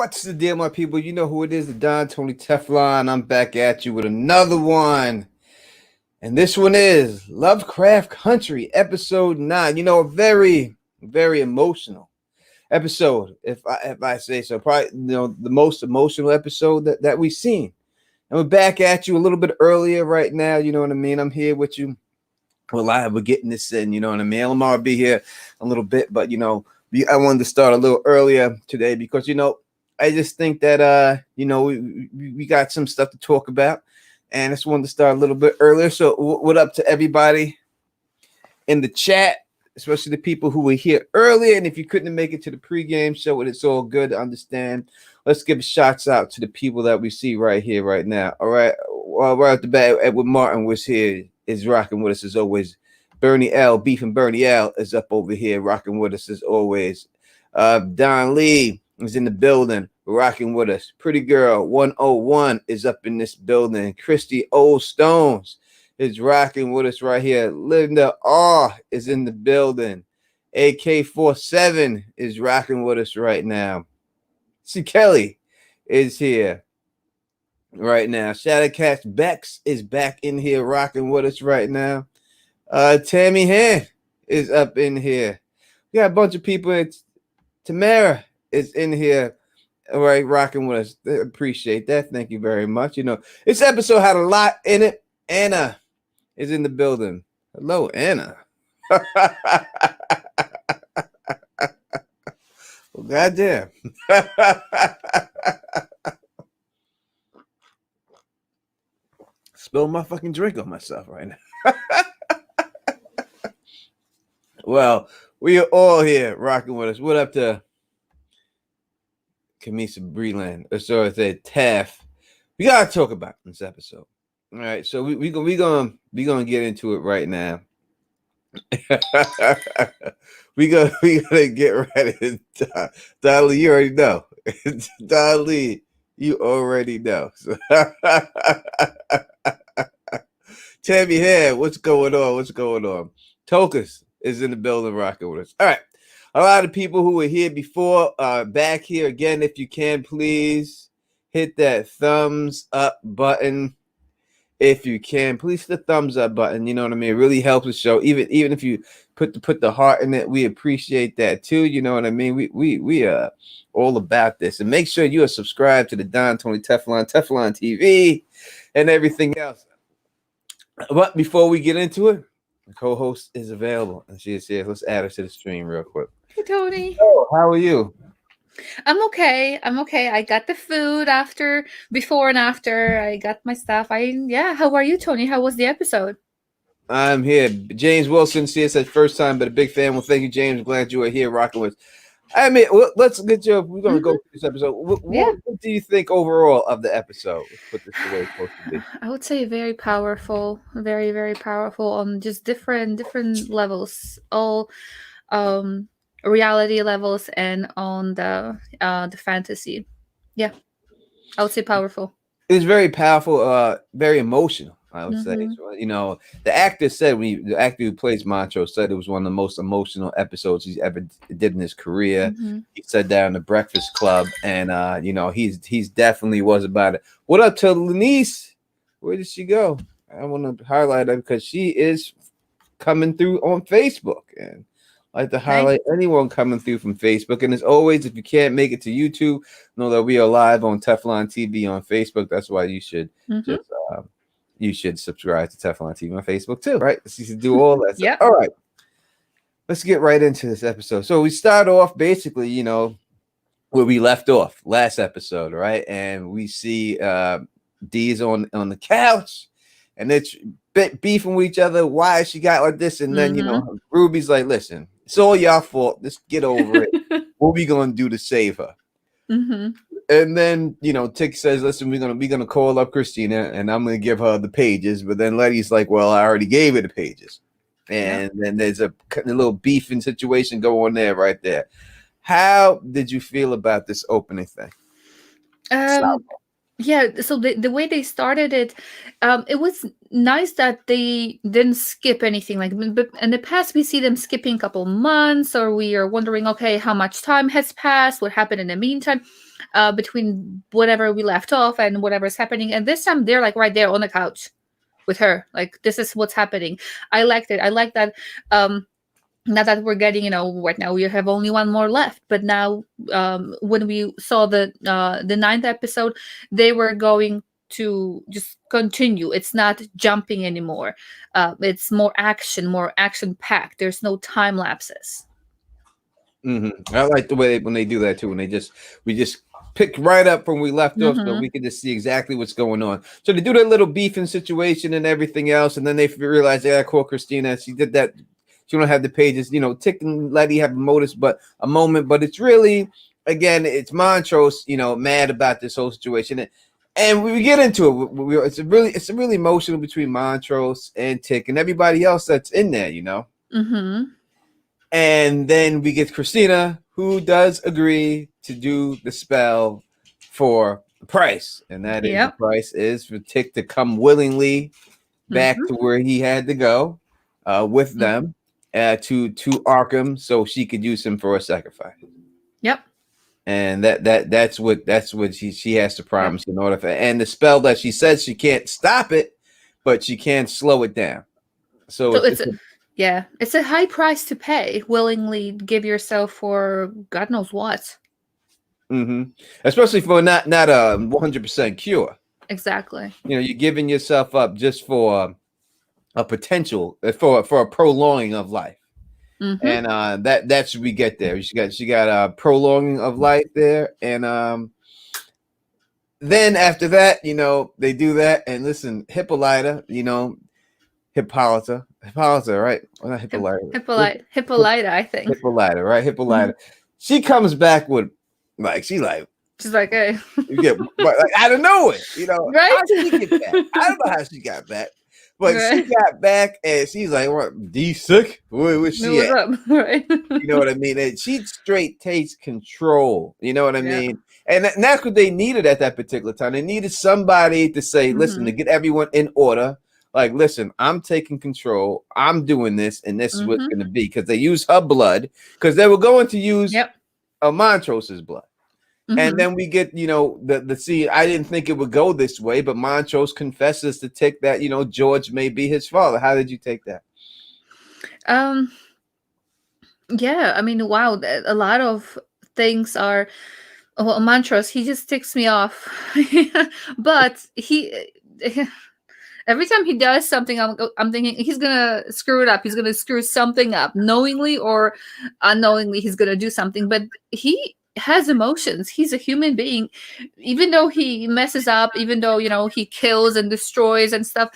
What's the deal, my people? You know who it is, the Don Tony Teflon. I'm back at you with another one. And this one is Lovecraft Country, episode 9. You know, a very, very emotional episode, if I say so. Probably, the most emotional episode that we've seen. And we're back at you a little bit earlier right now. You know what I mean? I'm here with you. We're live. We're getting this in. You know what I mean? Lamar will be here a little bit, but, I wanted to start a little earlier today because, I just think that we got some stuff to talk about, and I just wanted to start a little bit earlier. So what up to everybody in the chat, especially the people who were here earlier, and if you couldn't make it to the pregame show, it's all good to understand. Let's give shots out to the people that we see right here, right now. All right, well, right off the bat, Edward Martin was here, is rocking with us as always. Bernie L, Beef and Bernie L is up over here, rocking with us as always. Don Lee is in the building, rocking with us. Pretty Girl 101 is up in this building. Christy Old Stones is rocking with us right here. Linda R is in the building. AK47 is rocking with us right now. C. Kelly is here right now. Shadowcast Bex is back in here rocking with us right now. Tammy Hand is up in here. We got a bunch of people. Tamara is in here, all right, rocking with us. I appreciate that. Thank you very much. This episode had a lot in it. Anna is in the building. Hello, Anna. Well, goddamn. Spill my fucking drink on myself right now. Well, we are all here rocking with us. What up to Kamisa Breland? Or so I said, Taff. We gotta talk about this episode. All right, so we gonna get into it right now. we gonna get ready. Dolly, you already know. Dolly, you already know. So Tammy Head, what's going on? What's going on? Tokus is in the building rocking with us. All right. A lot of people who were here before are back here again. If you can, please hit that thumbs up button. If you can, please hit the thumbs up button. You know what I mean? It really helps the show. Even if you put the heart in it, we appreciate that too. You know what I mean? We are all about this. And make sure you are subscribed to the Don Tony Teflon TV, and everything else. But before we get into it, the co-host is available, and she is here. Let's add her to the stream real quick. Hey, Tony. Oh, how are you? I'm okay. I got the food before and after. I got my stuff. How are you, Tony? How was the episode? I'm here. James Wilson, CSS first time, but a big fan. Well, thank you, James. Glad you are here rocking with. I mean, let's get you. We're going to go through this episode. What do you think overall of the episode? Let's put this the way it's supposed to be. I would say very powerful, very, very powerful on just different levels, all reality levels and on the fantasy. Yeah, I would say powerful. It was very powerful, very emotional, I would say. So, the actor said, the actor who plays Montrose said it was one of the most emotional episodes he's ever did in his career. He said that in the Breakfast Club, and he's definitely was about it. What up to Lenice? Where did she go? I want to highlight her because she is coming through on Facebook, and I like to highlight anyone coming through from Facebook. And as always, if you can't make it to YouTube, know that we are live on Teflon TV on Facebook. That's why you should you should subscribe to Teflon TV on Facebook too, right? So you should do all that. Yeah. All right. Let's get right into this episode. So we start off basically, where we left off last episode, right? And we see Dee's on the couch, and it's beefing with each other. Why she got like this? And then Ruby's like, listen, it's all your fault. Just get over it. What we gonna do to save her? And then Tick says, listen, we're gonna call up Christina, and I'm gonna give her the pages. But then Letty's like, well, I already gave her the pages. And then there's a little beefing situation going there right there. How did you feel about this opening thing? Yeah, so the way they started it, it was nice that they didn't skip anything. Like, but in the past, we see them skipping a couple months, or we are wondering, okay, how much time has passed, what happened in the meantime, between whatever we left off and whatever's happening. And this time, they're like right there on the couch with her. Like, this is what's happening. I liked it. I like that. Now that we're getting, right now we have only one more left, but now, when we saw the ninth episode, they were going to just continue. It's not jumping anymore. It's more action packed. There's no time lapses. I like the way when they do that too. When we just pick right up from where we left off, so Mm-hmm. we can just see exactly what's going on. So they do that little beefing situation and everything else, and then they realize they gotta call Christina. She did that. She don't have the pages. Tick and Letty have a moment, but it's really, again, it's Montrose, mad about this whole situation. And we get into it. It's a really emotional between Montrose and Tick and everybody else that's in there. Mm-hmm. And then we get Christina, who does agree to do the spell for the price. And that is, the Yep. price is for Tick to come willingly back Mm-hmm. to where he had to go with them to Arkham, so she could use him for a sacrifice. Yep. And that's what she has to promise in order for, and the spell that she says she can't stop it, but she can slow it down. So it's a high price to pay. Willingly give yourself for God knows what. Especially for not a 100% cure. Exactly. You're giving yourself up just for a potential, for a prolonging of life. Mm-hmm. And that's we get there. She got a prolonging of life there, and then after that, they do that. And listen, Hippolyta, Hippolyta, right? Well, not Hippolyta. Hippolyta, I think. Hippolyta, right? Hippolyta. She comes back with, she's like, hey. you get, but out of nowhere, Right? How did she get back? I don't know how she got back, but she got back and she's like, "What? D sick? Where's she What's at?" up? Right? You know what I mean? And she straight takes control. You know what I mean? And that's what they needed at that particular time. They needed somebody to say, "Listen," to get everyone in order. Like, listen, I'm taking control. I'm doing this, and this is what's going to be. Because they use her blood, because they were going to use Montrose's blood. And then we get, the scene. I didn't think it would go this way, but Montrose confesses to Tick that, George may be his father. How did you take that? Yeah, I mean, wow, a lot of things are. Well, Montrose, he just ticks me off, but every time he does something, I'm thinking he's gonna screw it up. He's gonna screw something up, knowingly or unknowingly. He's gonna do something, but he has emotions. He's a human being, even though he messes up, even though he kills and destroys and stuff.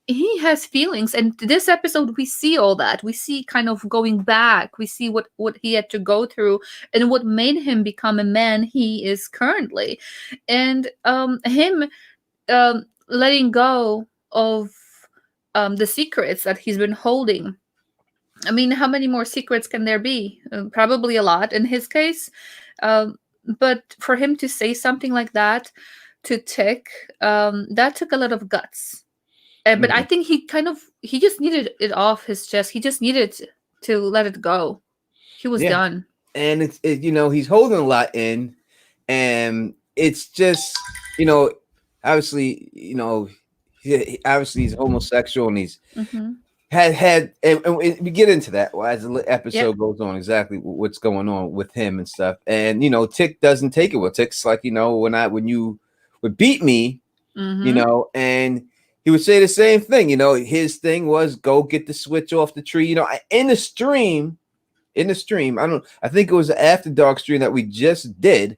He has feelings, and this episode we see all that. We see kind of going back. We see what he had to go through and what made him become a man he is currently, and him letting go of the secrets that he's been holding. I mean, how many more secrets can there be? Probably a lot in his case. But for him to say something like that to Tick, that took a lot of guts. But I think he just needed it off his chest. He just needed to let it go. He was done. And it's he's holding a lot in, and it's just obviously obviously he's homosexual, and he's had and we get into that as the episode goes on, exactly what's going on with him and stuff. And Tick doesn't take it well. Tick's like, when you would beat me, and he would say the same thing. His thing was go get the switch off the tree. In the stream, I think it was the After Dark stream that we just did.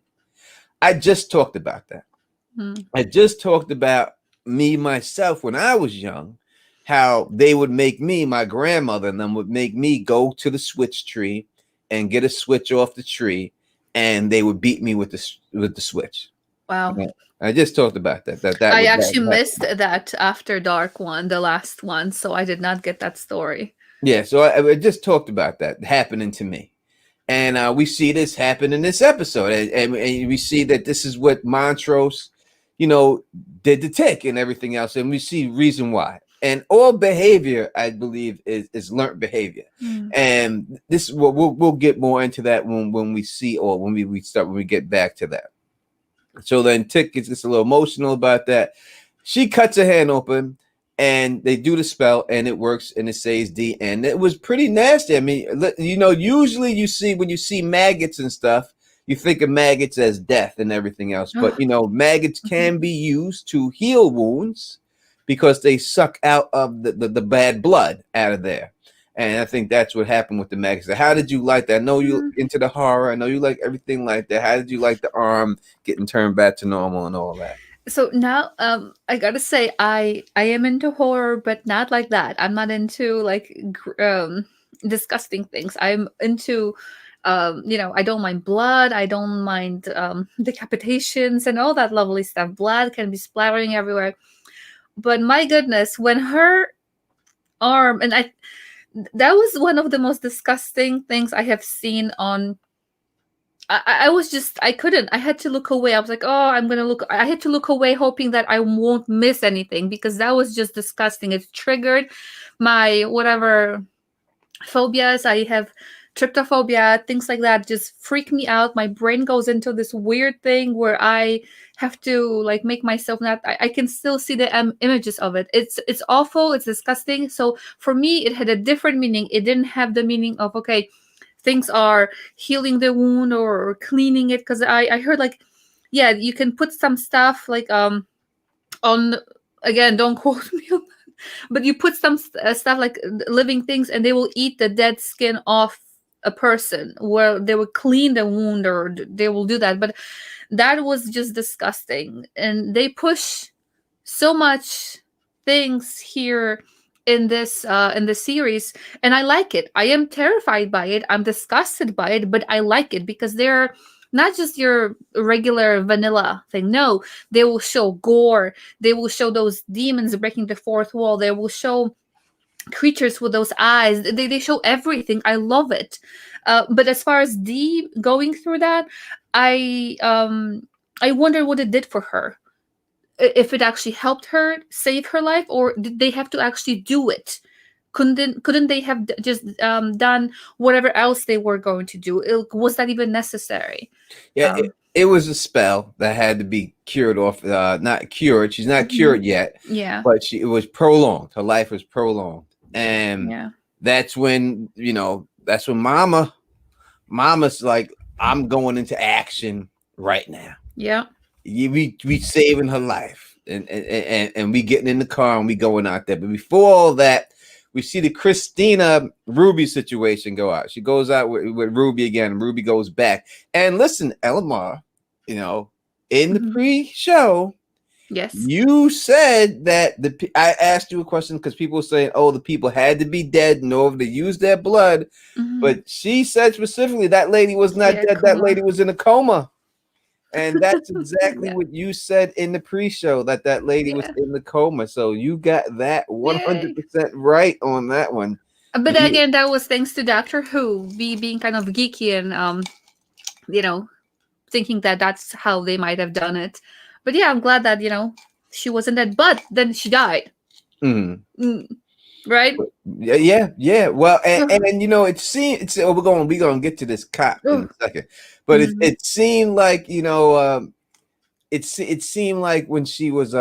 I just talked about that. I just talked about me, myself, when I was young, how they would make me, my grandmother and them would make me go to the switch tree and get a switch off the tree, and they would beat me with the switch. Wow. I just talked about that. I actually missed that After Dark one, the last one, so I did not get that story. Yeah, so I just talked about that happening to me. And we see this happen in this episode. And we see that this is what Montrose, you know, did the tick and everything else, and we see reason why. And all behavior, I believe, is learned behavior, Mm. and this is what we'll get more into that when we see, or when we get back to that. So then Tick gets a little emotional about that. She cuts her hand open, and they do the spell, and it works, and it says D. And it was pretty nasty. I mean, you know, usually you see when you see maggots and stuff, you think of maggots as death and everything else. But Oh, you know, maggots mhm. can be used to heal wounds because they suck out of the bad blood out of there. And I think that's what happened with the maggots. How did you like that? I know you Mm. into the horror. I know you like everything like that. How did you like the arm getting turned back to normal and all that? So now, I gotta say, I am into horror, but not like that. I'm not into like disgusting things. I'm into, I don't mind blood. I don't mind decapitations and all that lovely stuff. Blood can be splattering everywhere. But my goodness, when her arm, and I that was one of the most disgusting things I have seen on. I was just, I couldn't. I had to look away. I was like, oh, I'm gonna look. I had to look away, hoping that I won't miss anything, because that was just disgusting. It triggered my whatever phobias. I have tryptophobia, things like that. Just freak me out. My brain goes into this weird thing where I have to like make myself not. I can still see the images of it. It's awful. It's disgusting. So for me, it had a different meaning. It didn't have the meaning of, okay, things are healing the wound or cleaning it, because I heard like, yeah, you can put some stuff like on, again, don't quote me on that, but you put some stuff like living things, and they will eat the dead skin off a person, where they will clean the wound, or they will do that. But that was just disgusting, and they push so much things here in this series, and I like it. I am terrified by it, I'm disgusted by it, but I like it because they're not just your regular vanilla thing. No, they will show gore, they will show those demons breaking the fourth wall, they will show creatures with those eyes, they show everything. I love it. But as far as Dee going through that, I wonder what it did for her, if it actually helped her save her life, or did they have to actually do it? Couldn't they have just done whatever else they were going to do? Was that even necessary? Yeah, um it was a spell that had to be cured off. Not cured. She's not mhm. cured yet, Yeah, but it was prolonged. Her life was prolonged, and yeah, that's when, you know, that's when Mama's like, I'm going into action right now. yeah. We saving her life, and we getting in the car and we going out there. But before all that, we see the Christina Ruby situation go out. She goes out with Ruby again. Ruby goes back. And listen, Elamar, you know, in the Mhm. pre-show, Yes. you said that I asked you a question because people were saying, oh, the people had to be dead in order to use their blood. Mhm. But she said specifically that lady was not Yeah, dead. That coma. lady was in a coma. And that's exactly Yeah, what you said in the pre-show, that lady was yeah. in the coma. So you got that Yay. 100% right on that one. But You, again, that was thanks to Doctor Who being kind of geeky and you know thinking that that's how they might have done it. But yeah, I'm glad that she wasn't dead, but then she died. mm, Mm, right? yeah. Well, Ugh. and you know, it seemed we're gonna get to this cop in Ugh. a second, but Mhm. it seemed like, it seemed like when she was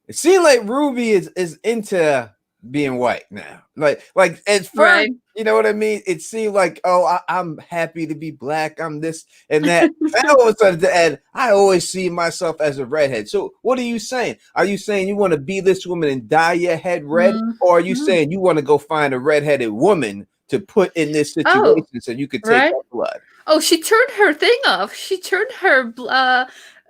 it seemed like Ruby is into being white now. Like at first, Right. you know what I mean? It seemed like, oh, I'm happy to be black. I'm this and that. And all of a sudden, at the end, I always see myself as a redhead. So what are you saying? Are you saying you want to be this woman and dye your head red, or are you Mhm. saying you want to go find a redheaded woman to put in this Oh, situation so you could take right. her blood? Oh, she turned her thing off. She turned her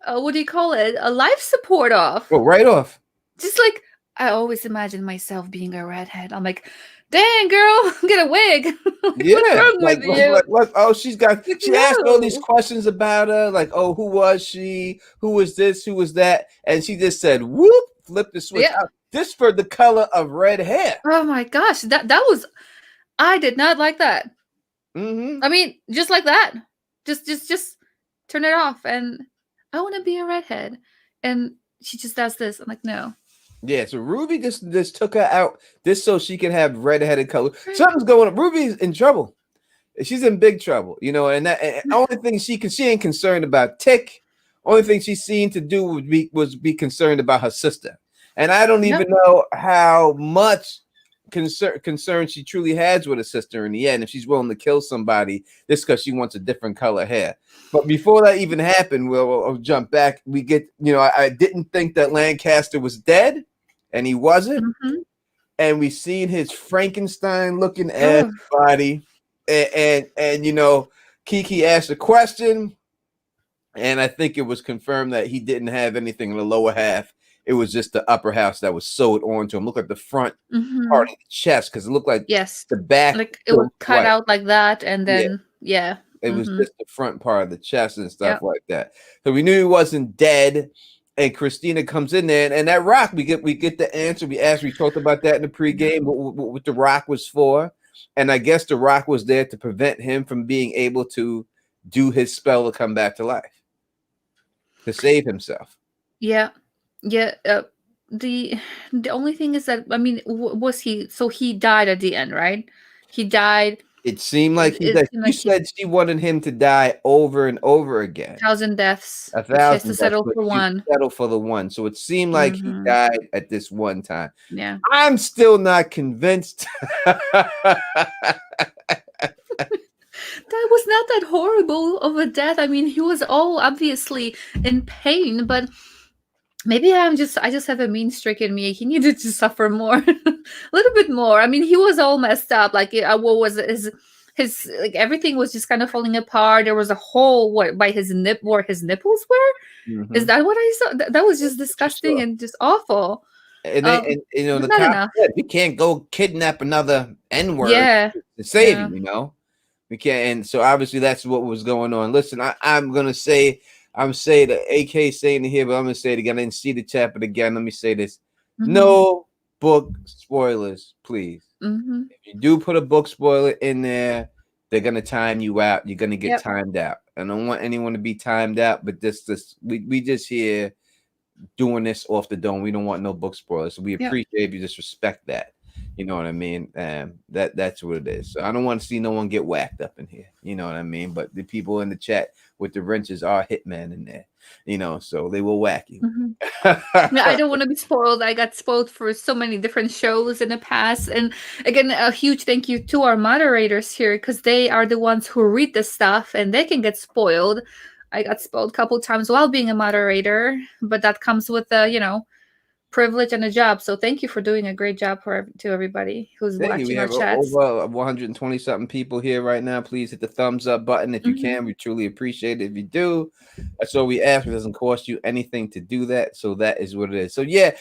what do you call it? A life support off. Well, right off. Just like, I always imagine myself being a redhead. I'm like, dang girl, get a wig. Like, what's Yeah, wrong with you? what? Oh, Like, she asked all these no. questions about her, like, oh, who was she? Who was this? Who was that? And she just said, whoop, flip the switch. Yeah. This for the color of red hair. Oh my gosh, that was, I did not like that. Mm-hmm. I mean, just like that. Just turn it off. And I want to be a redhead. And she just does this. I'm like, no. Yeah, so Ruby just took her out just so she can have redheaded color. Right. Something's going on. Ruby's in trouble. She's in big trouble, you know, and only thing she ain't concerned about Tick. Only thing she seen to do was be concerned about her sister. And I don't Yep. even know how much concern she truly has with her sister in the end, if she's willing to kill somebody just because she wants a different color hair. But before that even happened, we'll jump back. We get, you know, I didn't think that Lancaster was dead, and he wasn't. Mm-hmm. And we seen his Frankenstein looking ass Oh. body. And you know, Kiki asked a question, and I think it was confirmed that he didn't have anything in the lower half. It was just the upper house that was sewed onto him. Look at the front Mm-hmm. part of the chest, because it looked like Yes. the back Like it was would cut white. out like that, and Yeah, then yeah. it was Mm-hmm. just the front part of the chest and stuff Yep. like that. So we knew he wasn't dead. And Christina comes in there, and that rock, we get the answer. We talked about that in the pregame, what the rock was for. And I guess the rock was there to prevent him from being able to do his spell to come back to life, to save himself. Yeah. Yeah. The only thing is that, I mean, was he? So he died at the end, right? He died. It seemed like he It died. seemed You like he said she wanted him to die over and over again. 1,000 deaths, A but she has to thousand deaths, settle but for she one. settled for the one. So it seemed like he Mm-hmm. died at this one time. Yeah. I'm still not convinced. That was not that horrible of a death. I mean, he was all obviously in pain, but maybe I just have a mean streak in me. He needed to suffer more, a little bit more. I mean, he was all messed up. Like, what was his like everything was just kind of falling apart. There was a hole by his where his nipples were. Is Mhm. that what I saw? That was just That's what you disgusting saw. and just awful. And you know, But the not cop enough. said we can't go kidnap another N-word Yeah, to save yeah. him, you know. We can't, and so obviously that's what was going on. Listen, I'm gonna say, I'm saying the AK saying it here, but I'm gonna say it again. I didn't see the chat, but again, let me say this: Mm-hmm. no book spoilers, please. Mm-hmm. If you do put a book spoiler in there, they're gonna time you out. You're gonna get Yep. timed out. I don't want anyone to be timed out, but this we just here doing this off the dome. We don't want no book spoilers. So we Yep. appreciate if you just respect that. You know what I mean? That's what it is. So I don't want to see no one get whacked up in here. You know what I mean? But the people in the chat with the wrenches are hitmen in there. You know, so they will whack you. Mm-hmm. Yeah, I don't want to be spoiled. I got spoiled for so many different shows in the past. And again, a huge thank you to our moderators here, because they are the ones who read the stuff and they can get spoiled. I got spoiled a couple times while being a moderator, but that comes with privilege and a job. So thank you for doing a great job to everybody who's Thank you. We watching our have chats. over 120 something people here right now. Please hit the thumbs up button if you Mm-hmm. can. We truly appreciate it if you do. That's all we ask. It doesn't cost you anything to do that. So that is what it is. So yeah,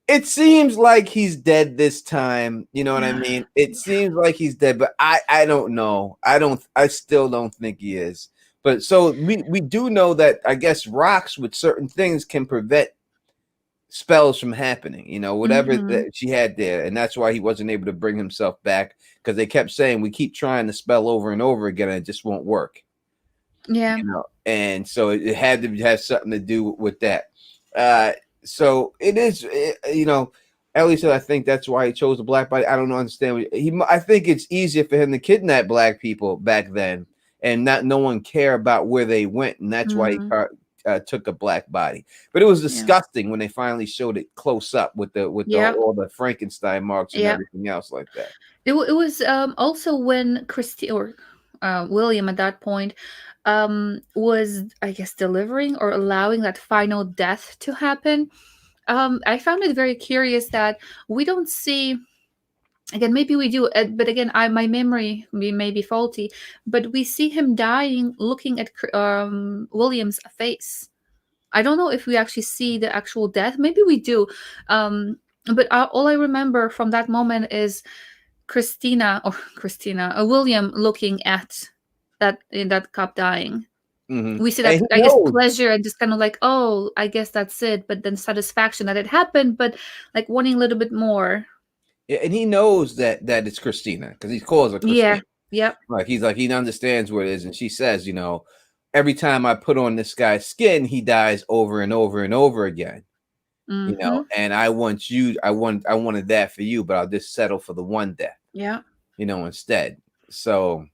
it seems like he's dead this time. You know what I mean? It seems like he's dead, but I don't know. I still don't think he is. But so we do know that I guess rocks with certain things can prevent spells from happening, you know, whatever Mm-hmm. that she had there. And that's why he wasn't able to bring himself back, because they kept saying we keep trying to spell over and over again and it just won't work. Yeah. You know, and so it had to have something to do with that. So it is, you know, Ellie said, I think that's why he chose the black body. I don't understand. I think it's easier for him to kidnap black people back then and not no one care about where they went, and that's why he took a black body. But it was disgusting when they finally showed it close up with all the Frankenstein marks and everything else like that. It was also when Christy or William at that point was, I guess, delivering or allowing that final death to happen. I found it very curious that we don't see. Again, maybe we do, but again, my memory may be faulty. But we see him dying, looking at William's face. I don't know if we actually see the actual death. Maybe we do, but all I remember from that moment is William looking at that cop dying. Mm-hmm. We see that, I guess, pleasure and just kind of like, oh, I guess that's it. But then satisfaction that it happened, but like wanting a little bit more. Yeah, and he knows that it's Christina, because he calls her Christina. Yeah. Yep. Like he understands what it is, and she says, you know, every time I put on this guy's skin, he dies over and over and over again. Mm-hmm. And I wanted that for you, but I'll just settle for the one death, Yeah. instead. So,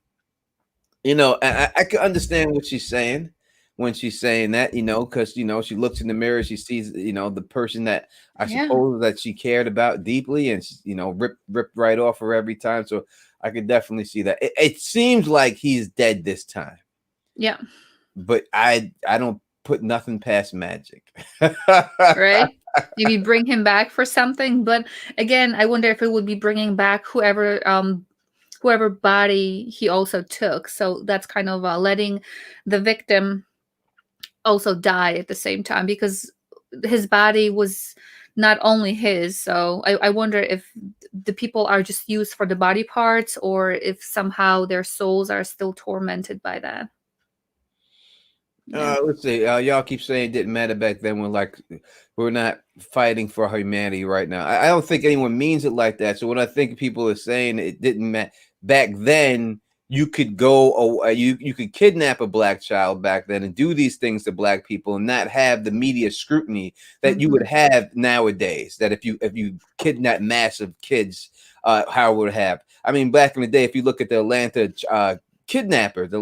I can understand what she's saying when she's saying that, because, she looks in the mirror, she sees, the person that I Yeah. suppose that she cared about deeply, and she, ripped right off her every time. So I could definitely see that. It seems like he's dead this time, Yeah. but I don't put nothing past magic. Right. Maybe bring him back for something, but again, I wonder if it would be bringing back whoever body he also took. So that's kind of letting the victim also die at the same time, because his body was not only his. So I wonder if the people are just used for the body parts, or if somehow their souls are still tormented by that. Yeah. Let's see. Y'all keep saying it didn't matter back then. We're not fighting for humanity right now. I don't think anyone means it like that. So when I think people are saying it didn't matter back then, you could go, you could kidnap a black child back then and do these things to black people and not have the media scrutiny that you would have nowadays. That if you kidnap massive kids, how would it have? I mean, back in the day, if you look at the Atlanta kidnapper, the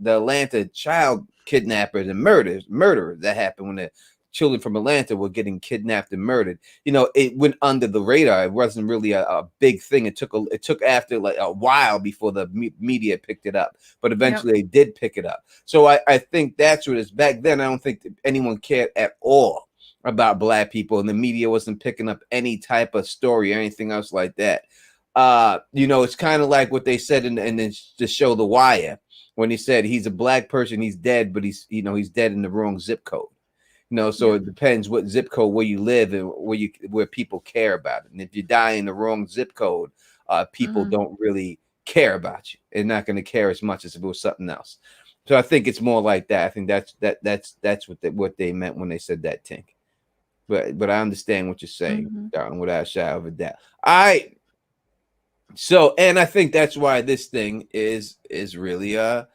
Atlanta child kidnappers and murderers that happened when the children from Atlanta were getting kidnapped and murdered. It went under the radar. It wasn't really a big thing. It took after like a while before the media picked it up, but eventually they did pick it up. So I think that's what it is. Back then, I don't think anyone cared at all about black people, and the media wasn't picking up any type of story or anything else like that. It's kind of like what they said in the show The Wire, when he said he's a black person, he's dead, but he's dead in the wrong zip code. So it depends what zip code where you live and where people care about it. And if you die in the wrong zip code, people don't really care about you. They're not going to care as much as if it was something else. So I think it's more like that. I think that's what they meant when they said that, Tink. But I understand what you're saying, darling, without a shadow of a doubt. And I think that's why this thing is really a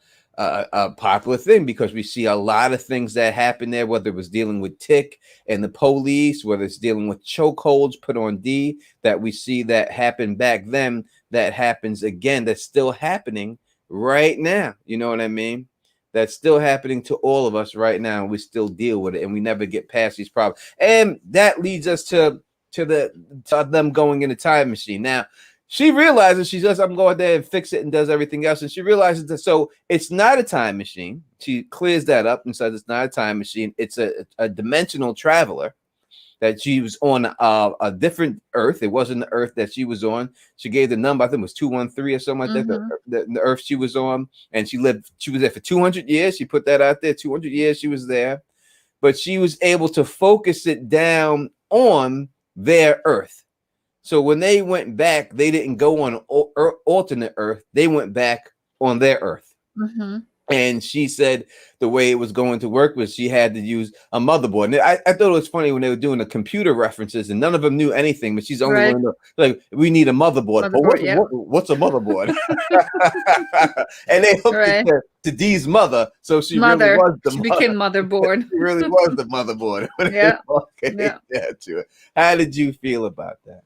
popular thing, because we see a lot of things that happen there, whether it was dealing with Tick and the police, whether it's dealing with chokeholds put on D, that we see that happened back then, that happens again, that's still happening right now. You know what I mean? That's still happening to all of us right now, and we still deal with it, and we never get past these problems. And that leads us to them going in a time machine. Now, she realizes, she says, I'm going there and fix it, and does everything else. And she realizes that, so it's not a time machine. She clears that up and says it's not a time machine. It's a dimensional traveler, that she was on a different Earth. It wasn't the Earth that she was on. She gave the number, I think it was 213 or something like that, the Earth she was on. And she was there for 200 years. She put that out there, 200 years she was there. But she was able to focus it down on their Earth. So when they went back, they didn't go on alternate Earth. They went back on their Earth. And she said the way it was going to work was she had to use a motherboard. And I thought it was funny when they were doing the computer references, and none of them knew anything, but she's only going to, like, we need a motherboard. But what's a motherboard? And they hooked it to Dee's mother. So she really was the mother. Became motherboard. She really was the motherboard. To it. How did you feel about that?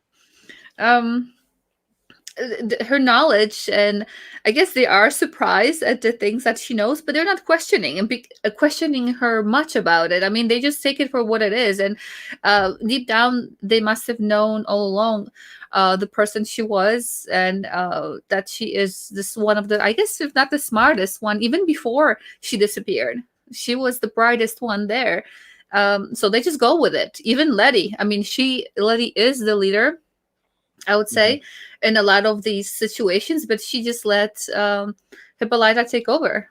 Her knowledge, and I guess they are surprised at the things that she knows, but they're not questioning questioning her much about it. I mean, they just take it for what it is, and deep down they must have known all along the person she was, and that she is this one of the, I guess, if not the smartest one. Even before she disappeared, she was the brightest one there. So they just go with it. Even Letty, I mean, Letty is the leader, I would say, in a lot of these situations, but she just let Hippolyta take over.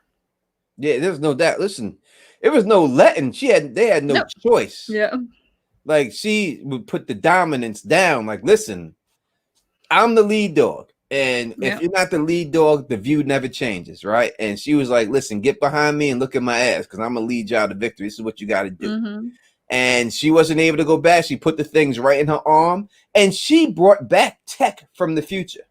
Yeah, there's no doubt. Listen, it was no letting. They had no choice. Yeah. Like, she would put the dominance down. Like, listen, I'm the lead dog. And if you're not the lead dog, the view never changes, right? And she was like, listen, get behind me and look at my ass, because I'm going to lead y'all to victory. This is what you got to do. And she wasn't able to go back. She put the things right in her arm, and she brought back Tech from the future.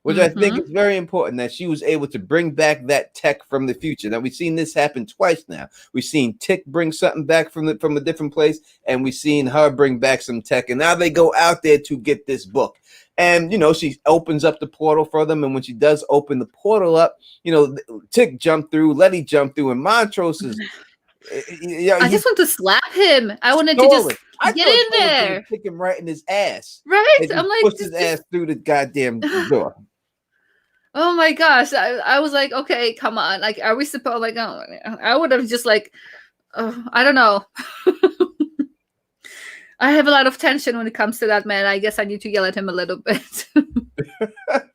which I think is very important that she was able to bring back that tech from the future. Now we've seen this happen twice now. We've seen Tick bring something back from a different place, and we've seen her bring back some tech. And now they go out there to get this book. And she opens up the portal for them. And when she does open the portal up, Tick jumped through, Letty jumped through, and Montrose is. I just want to slap him. I wanted to stolen. just I get thought in someone was gonna there. kick him right in his ass. Right? They I'm just like, pushed his ass through the goddamn door. oh my gosh. I was like, okay, come on. Like, are we supposed, like, oh, I would have just like, I don't know. I have a lot of tension when it comes to that man. I guess I need to yell at him a little bit.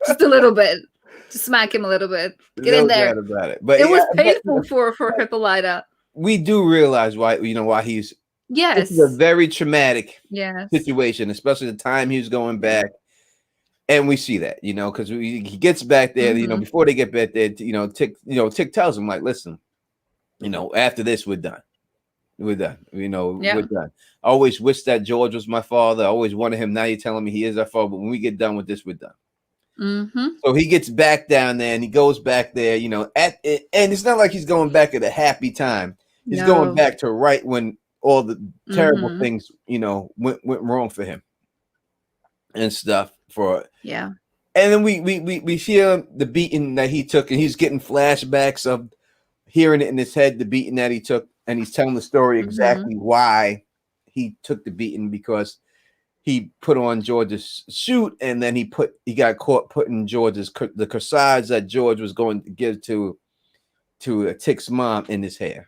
Just a little bit. Just smack him a little bit. Get in there. About it. But it was painful for Hippolyta. We do realize why he's. Yes. This is a very traumatic yes. situation, especially the time he was going back. And we see that, because he gets back there, before they get back there, Tick tells him, like, listen, after this, we're done. We're done. We're done. I always wish that George was my father. I always wanted him. Now you're telling me he is our father. But when we get done with this, we're done. So he gets back down there and he goes back there, and it's not like he's going back at a happy time. He's going back to right when all the terrible things, went wrong for him and stuff. And then we hear the beating that he took, and he's getting flashbacks of hearing it in his head, the beating that he took, and he's telling the story exactly why he took the beating, because he put on George's suit, and then he got caught putting the corsage that George was going to give to Tick's mom in his hair.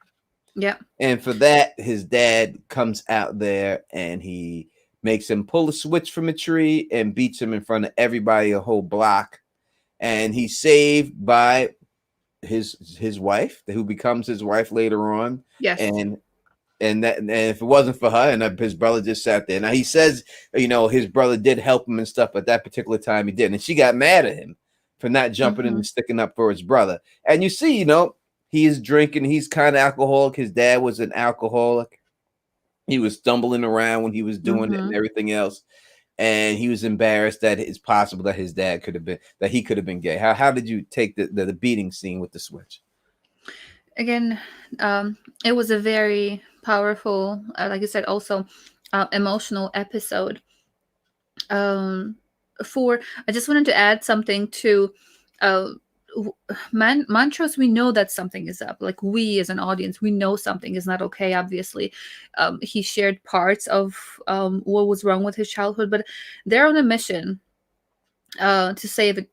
Yeah. And for that, his dad comes out there and he makes him pull a switch from a tree and beats him in front of everybody, a whole block. And he's saved by his wife, who becomes his wife later on. Yes. And if it wasn't for her, and his brother just sat there. Now he says, his brother did help him and stuff, but that particular time he didn't. And she got mad at him for not jumping in and sticking up for his brother. And you see, he is drinking. He's kind of alcoholic. His dad was an alcoholic. He was stumbling around when he was doing it and everything else. And he was embarrassed that it's possible that his dad he could have been gay. How did you take the beating scene with the switch? Again, it was a very powerful, like I said, also emotional episode. I just wanted to add something to Montrose. We know that something is up. Like, we as an audience, we know something is not okay. Obviously, he shared parts of what was wrong with his childhood, but they're on a mission to save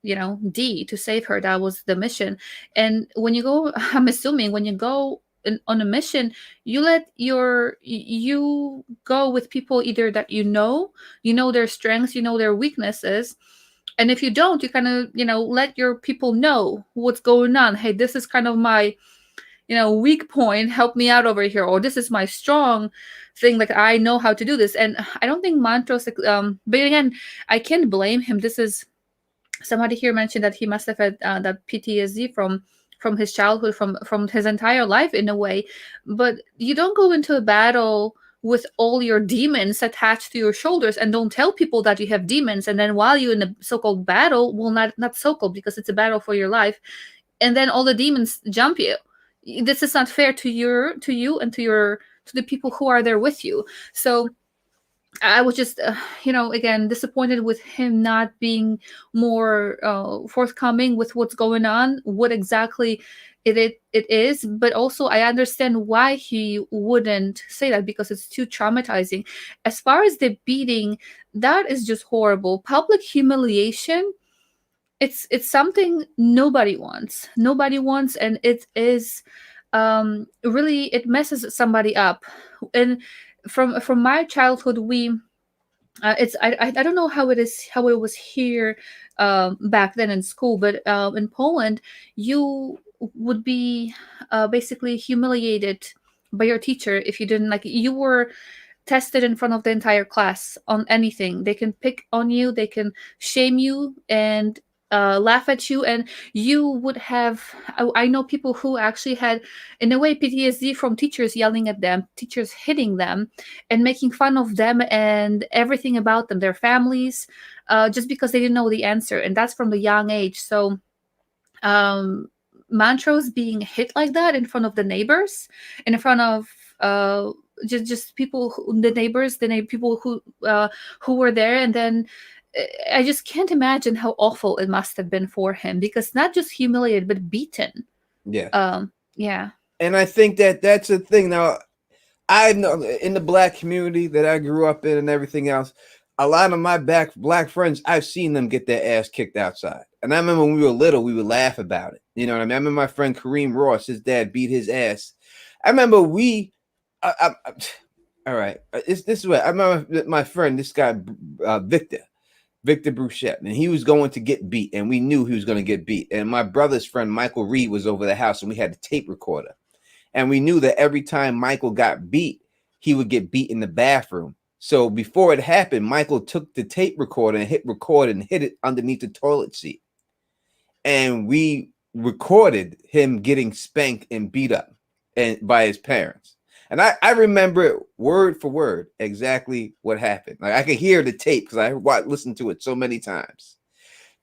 Dee, to save her. That was the mission. And when you go, I'm assuming when you go on a mission, you go with people either that their strengths, their weaknesses. And if you don't, you kind of let your people know what's going on. Hey, this is kind of my weak point, help me out over here. Or this is my strong thing, like I know how to do this. And I don't think Montrose, but again, I can't blame him. This is, somebody here mentioned that he must have had that PTSD from his childhood, from his entire life in a way. But you don't go into a battle with all your demons attached to your shoulders and don't tell people that you have demons. And then while you're in a so-called battle, well, not so-called, because it's a battle for your life, and then all the demons jump you. This is not fair to you and to the people who are there with you. So I was just, again, disappointed with him not being more forthcoming with what's going on, what exactly it is. But also, I understand why he wouldn't say that, because it's too traumatizing. As far as the beating, that is just horrible. Public humiliation, it's something nobody wants. Nobody wants, and it is really, it messes somebody up. And from my childhood, I don't know how it was here back then in school, but in Poland, you would be basically humiliated by your teacher if you didn't, like, you were tested in front of the entire class on anything. They can pick on you, they can shame you and laugh at you, and you would have, I know people who actually had, in a way, PTSD from teachers yelling at them, teachers hitting them and making fun of them and everything about them, their families, just because they didn't know the answer, and that's from a young age. So Montrose being hit like that in front of the neighbors, in front of just people, the neighbors, people who were there, and then I just can't imagine how awful it must have been for him, because not just humiliated but beaten. Yes. Yeah. And I think that that's the thing. Now, I know in the black community that I grew up in and everything else, a lot of my black friends, I've seen them get their ass kicked outside. And I remember when we were little, we would laugh about it. You know what I mean? I remember my friend Kareem Ross, his dad beat his ass. I remember all right, this is what I remember. My friend, this guy, Victor Bruchette, and he was going to get beat, and we knew he was going to get beat. And my brother's friend Michael Reed was over the house, and we had the tape recorder. And we knew that every time Michael got beat, he would get beat in the bathroom. So before it happened, Michael took the tape recorder and hit record and hid it underneath the toilet seat. And we recorded him getting spanked and beat up by his parents. And I remember it word for word exactly what happened. Like I could hear the tape because I listened to it so many times.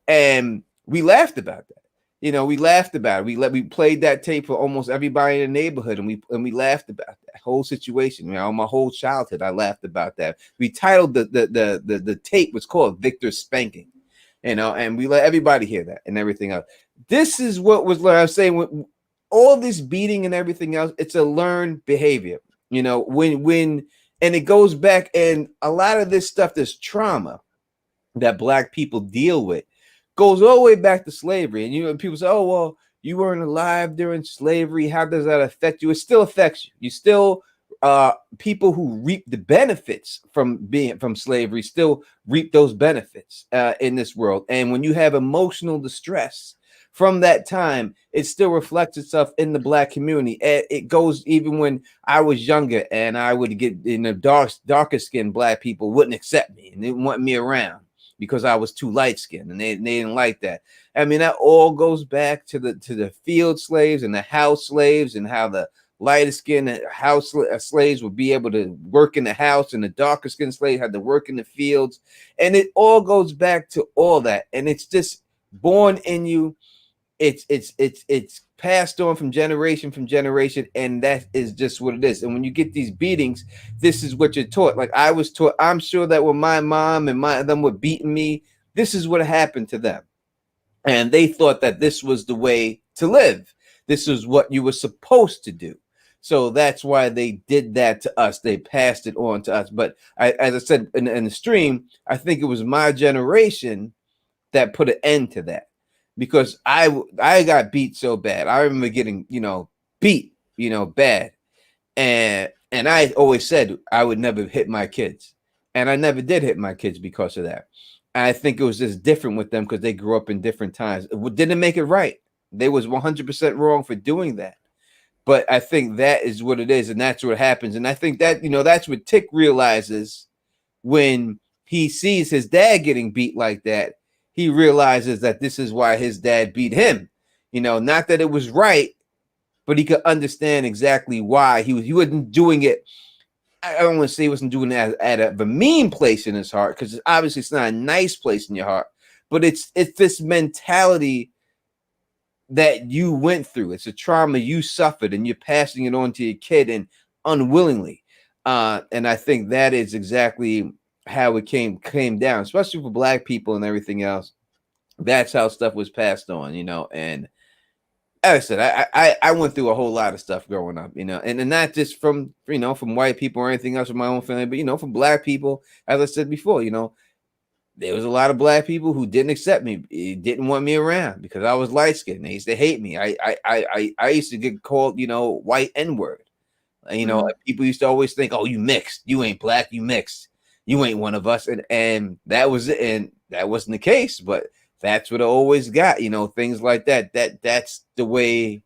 And we laughed about that. You know, we laughed about it. We played that tape for almost everybody in the neighborhood, and we laughed about that whole situation. You know, my whole childhood, I laughed about that. We titled the tape was called Victor's Spanking, you know, and we let everybody hear that and everything else. This is what was learned. I was saying, with all this beating and everything else, it's a learned behavior. You know, when and it goes back, and a lot of this stuff, this trauma that black people deal with, goes all the way back to slavery. And you know, people say, "Oh, well, you weren't alive during slavery. How does that affect you?" It still affects you. You still people who reap the benefits from slavery still reap those benefits in this world. And when you have emotional distress from that time, it still reflects itself in the black community. It goes even when I was younger, and I would get in the darker skinned black people wouldn't accept me and didn't want me around because I was too light skinned, and they didn't like that. I mean, that all goes back to the field slaves and the house slaves, and how the lighter skinned house slaves would be able to work in the house, and the darker skinned slaves had to work in the fields. And it all goes back to all that, and it's just born in you. It's passed on from generation, and that is just what it is. And when you get these beatings, this is what you're taught. Like I was taught. I'm sure that when my mom and them were beating me, this is what happened to them, and they thought that this was the way to live. This is what you were supposed to do. So that's why they did that to us. They passed it on to us. But as I said in the stream, I think it was my generation that put an end to that, because I got beat so bad. I remember getting, beat, bad. And I always said I would never hit my kids. And I never did hit my kids because of that. I think it was just different with them because they grew up in different times. It didn't make it right. They was 100% wrong for doing that. But I think that is what it is, and that's what happens. And I think that, that's what Tick realizes when he sees his dad getting beat like that. He realizes that this is why his dad beat him. Not that it was right, but he could understand exactly why he wasn't doing it. I don't want to say he wasn't doing it at a mean place in his heart, because obviously it's not a nice place in your heart. But it's this mentality that you went through. It's a trauma you suffered, and you're passing it on to your kid, and unwillingly. And I think that is exactly how it came down, especially for black people and everything else. That's how stuff was passed on, and as I said, I went through a whole lot of stuff growing up, and not just from white people or anything else from my own family, but from black people. As I said before, there was a lot of black people who didn't accept me, didn't want me around because I was light skinned. They used to hate me. I used to get called, white N-word. People used to always think, "Oh, you mixed. You ain't black. You mixed. You ain't one of us." And that was it. And that wasn't the case. But that's what I always got. Things like that. That's the way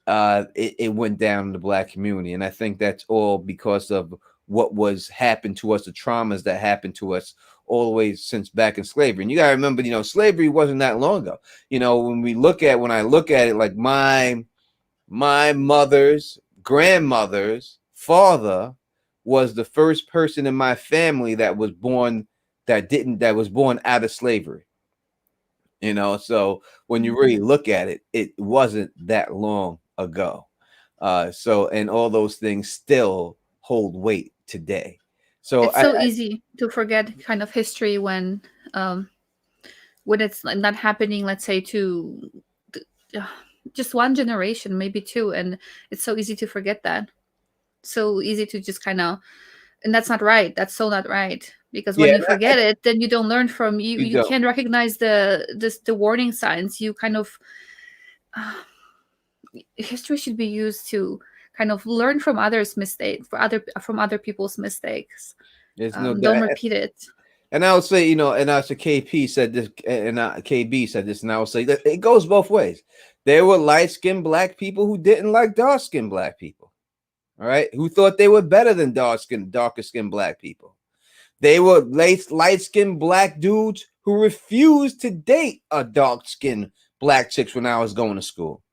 it went down in the black community. And I think that's all because of what was happened to us, the traumas that happened to us all the way since back in slavery. And you gotta remember, slavery wasn't that long ago. When I look at it, like my mother's grandmother's father was the first person in my family that was born that was born out of slavery. So when you really look at it, it wasn't that long ago. So and all those things still hold weight today. So It's so easy to forget kind of history um when it's like not happening, let's say, to uh, just one generation, maybe two, and it's so easy to forget that. So easy to just kind of, and that's not right. That's so not right, because when yeah, you forget it, then you don't learn from you. we You don't. can't recognize the warning signs. You kind of uh, history should be used to kind of learn from others' mistakes, from other people's mistakes. There's no Don't doubt. repeat it. And I would say, and I said KP said this, and KB said this, and I would say that it goes both ways. There were light skinned black people who didn't like dark skinned black people, all right, who thought they were better than darker skinned black people. They were light skinned black dudes who refused to date a dark skinned black chicks when I was going to school.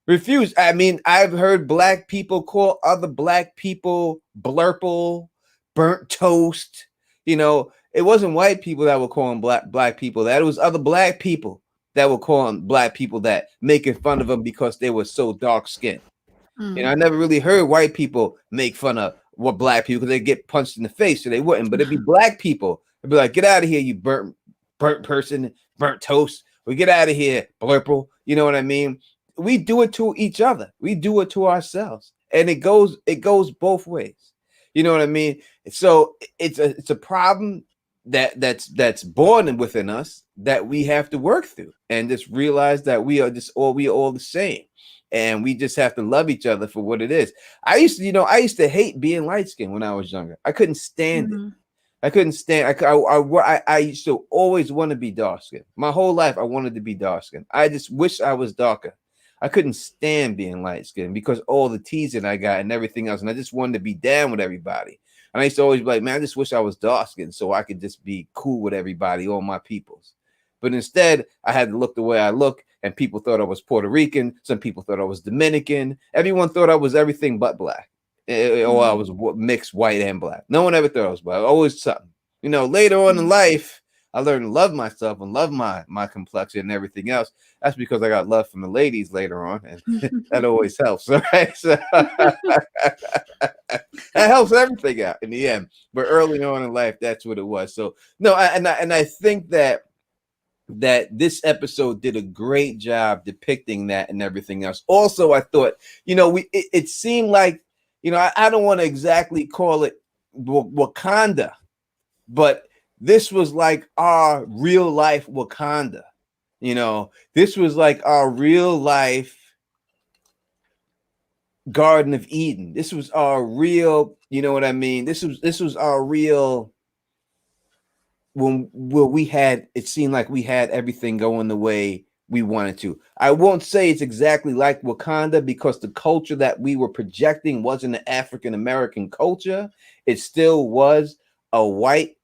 Refused. I mean, I've heard black people call other black people blurple, burnt toast. It wasn't white people that were calling black people that. It was other black people that were calling black people that, making fun of them because they were so dark skinned. I never really heard white people make fun of what black people, because they get punched in the face, so they wouldn't. But it'd be black people. It'd be like, get out of here, you burnt person, burnt toast. We get out of here, blurple. You know what I mean? We do it to each other. We do it to ourselves, and it goes both ways. You know what I mean? So it's a problem that's born within us that we have to work through, and just realize that we are all the same, and we just have to love each other for what it is. I used to hate being light skinned when I was younger. I couldn't stand it. Mhm. I couldn't stand. I used to always want to be dark skinned. My whole life, I wanted to be dark skinned. I just wish I was darker. I couldn't stand being light skinned because all the teasing I got and everything else, and I just wanted to be down with everybody. And I used to always be like, man, I just wish I was dark skinned so I could just be cool with everybody, all my peoples. But instead, I had to look the way I look, and people thought I was Puerto Rican. Some people thought I was Dominican. Everyone thought I was everything but black, or I Mhm. was mixed white and black. No one ever thought I was black. Always something. Later on in Mhm. life, I learned to love myself and love my complexion and everything else. That's because I got love from the ladies later on, and that always helps. Right? So that helps everything out in the end. But early on in life, that's what it was. So no, and I think that this episode did a great job depicting that and everything else. Also, I thought, it seemed like, I don't want to exactly call it Wakanda, but this was like our real life Wakanda. This was like our real life Garden of Eden. This was our real, you know what I mean? This was our real, when we had, it seemed like we had everything going the way we wanted to. I won't say it's exactly like Wakanda, because the culture that we were projecting wasn't an African American culture. It still was a white